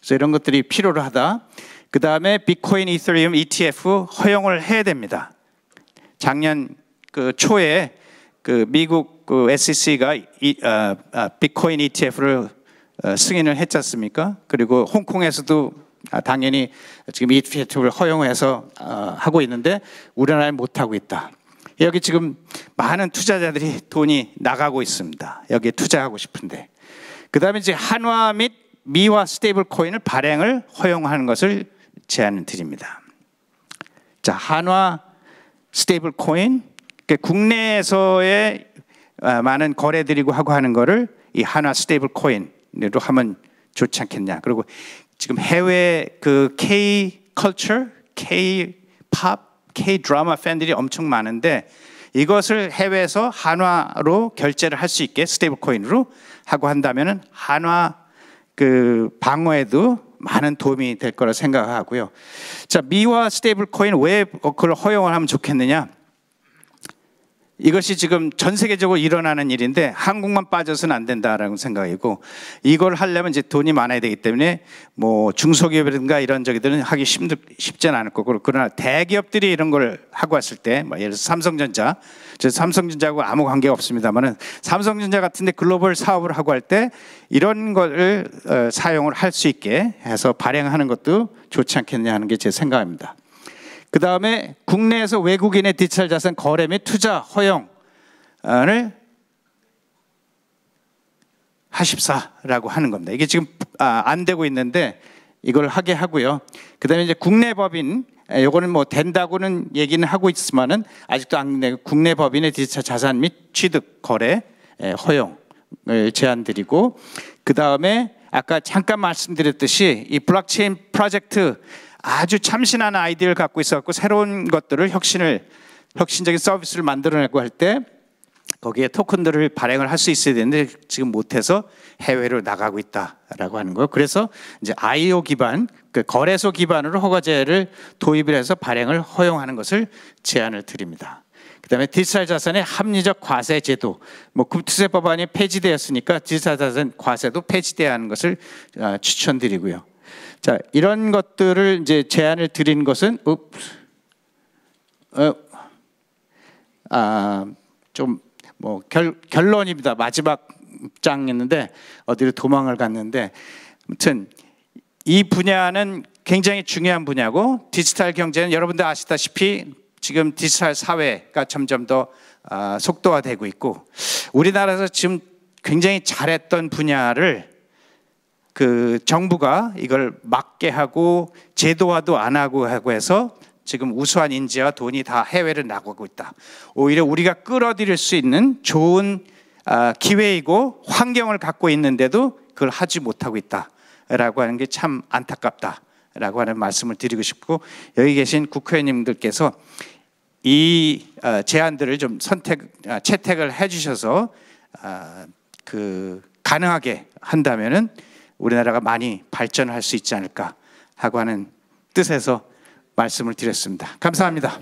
그래서 이런 것들이 필요로 하다. 그 다음에 비트코인, 이더리움, ETF 허용을 해야 됩니다. 작년 그 초에 그 미국 그 SEC가 비트코인 ETF를 승인을 했지 않습니까? 그리고 홍콩에서도 당연히 지금 ETF를 허용해서 하고 있는데 우리나라는 못 하고 있다. 여기 지금 많은 투자자들이 돈이 나가고 있습니다. 여기에 투자하고 싶은데. 그다음에 이제 한화 및 미화 스테이블 코인을 발행을 허용하는 것을 제안을 드립니다. 자, 한화 스테이블 코인, 국내에서의 많은 거래들이고 하고 하는 거를 이 한화 스테이블 코인으로 하면 좋지 않겠냐. 그리고 지금 해외 그 K 컬처, K 팝, K 드라마 팬들이 엄청 많은데, 이것을 해외에서 한화로 결제를 할 수 있게 스테이블 코인으로 하고 한다면은 한화 그 방어에도 많은 도움이 될 거라 생각하고요. 자, 미화 스테이블 코인 왜 그걸 허용을 하면 좋겠느냐? 이것이 지금 전 세계적으로 일어나는 일인데 한국만 빠져서는 안 된다라는 생각이고, 이걸 하려면 이제 돈이 많아야 되기 때문에 뭐 중소기업이라든가 이런 저기들은 하기 쉽지는 않을 거고, 그러나 대기업들이 이런 걸 하고 왔을 때, 뭐 예를 들어서 삼성전자, 저 삼성전자하고 아무 관계가 없습니다만은 삼성전자 같은데 글로벌 사업을 하고 할 때 이런 거를 사용을 할 수 있게 해서 발행하는 것도 좋지 않겠냐 하는 게 제 생각입니다. 그 다음에 국내에서 외국인의 디지털 자산 거래 및 투자 허용을 하십사라고 하는 겁니다. 이게 지금 안 되고 있는데 이걸 하게 하고요. 그 다음에 이제 국내 법인, 요거는 뭐 된다고는 얘기는 하고 있지만은 아직도 안 되고, 국내 법인의 디지털 자산 및 취득 거래 허용을 제안드리고, 그 다음에 아까 잠깐 말씀드렸듯이 이 블록체인 프로젝트 아주 참신한 아이디어를 갖고 있어갖고 새로운 것들을 혁신적인 서비스를 만들어내고 할 때 거기에 토큰들을 발행을 할 수 있어야 되는데 지금 못해서 해외로 나가고 있다라고 하는 거예요. 그래서 이제 IO 기반, 그 거래소 기반으로 허가제를 도입을 해서 발행을 허용하는 것을 제안을 드립니다. 그다음에 디지털 자산의 합리적 과세 제도, 뭐 금투세 법안이 폐지되었으니까 디지털 자산 과세도 폐지돼야 하는 것을 추천드리고요. 자, 이런 것들을 이제 제안을 드린 것은 좀 뭐 결론입니다. 마지막 장이었는데 어디로 도망을 갔는데, 아무튼 이 분야는 굉장히 중요한 분야고, 디지털 경제는 여러분들 아시다시피 지금 디지털 사회가 점점 더 속도화되고 있고, 우리나라에서 지금 굉장히 잘했던 분야를 그 정부가 이걸 막게 하고 제도화도 안 하고 해서 지금 우수한 인재와 돈이 다 해외를 나가고 있다. 오히려 우리가 끌어들일 수 있는 좋은 기회이고 환경을 갖고 있는데도 그걸 하지 못하고 있다라고 하는 게 참 안타깝다라고 하는 말씀을 드리고 싶고, 여기 계신 국회의원님들께서 이 제안들을 좀 채택을 해주셔서 그 가능하게 한다면은 우리나라가 많이 발전할 수 있지 않을까 하고 하는 뜻에서 말씀을 드렸습니다. 감사합니다.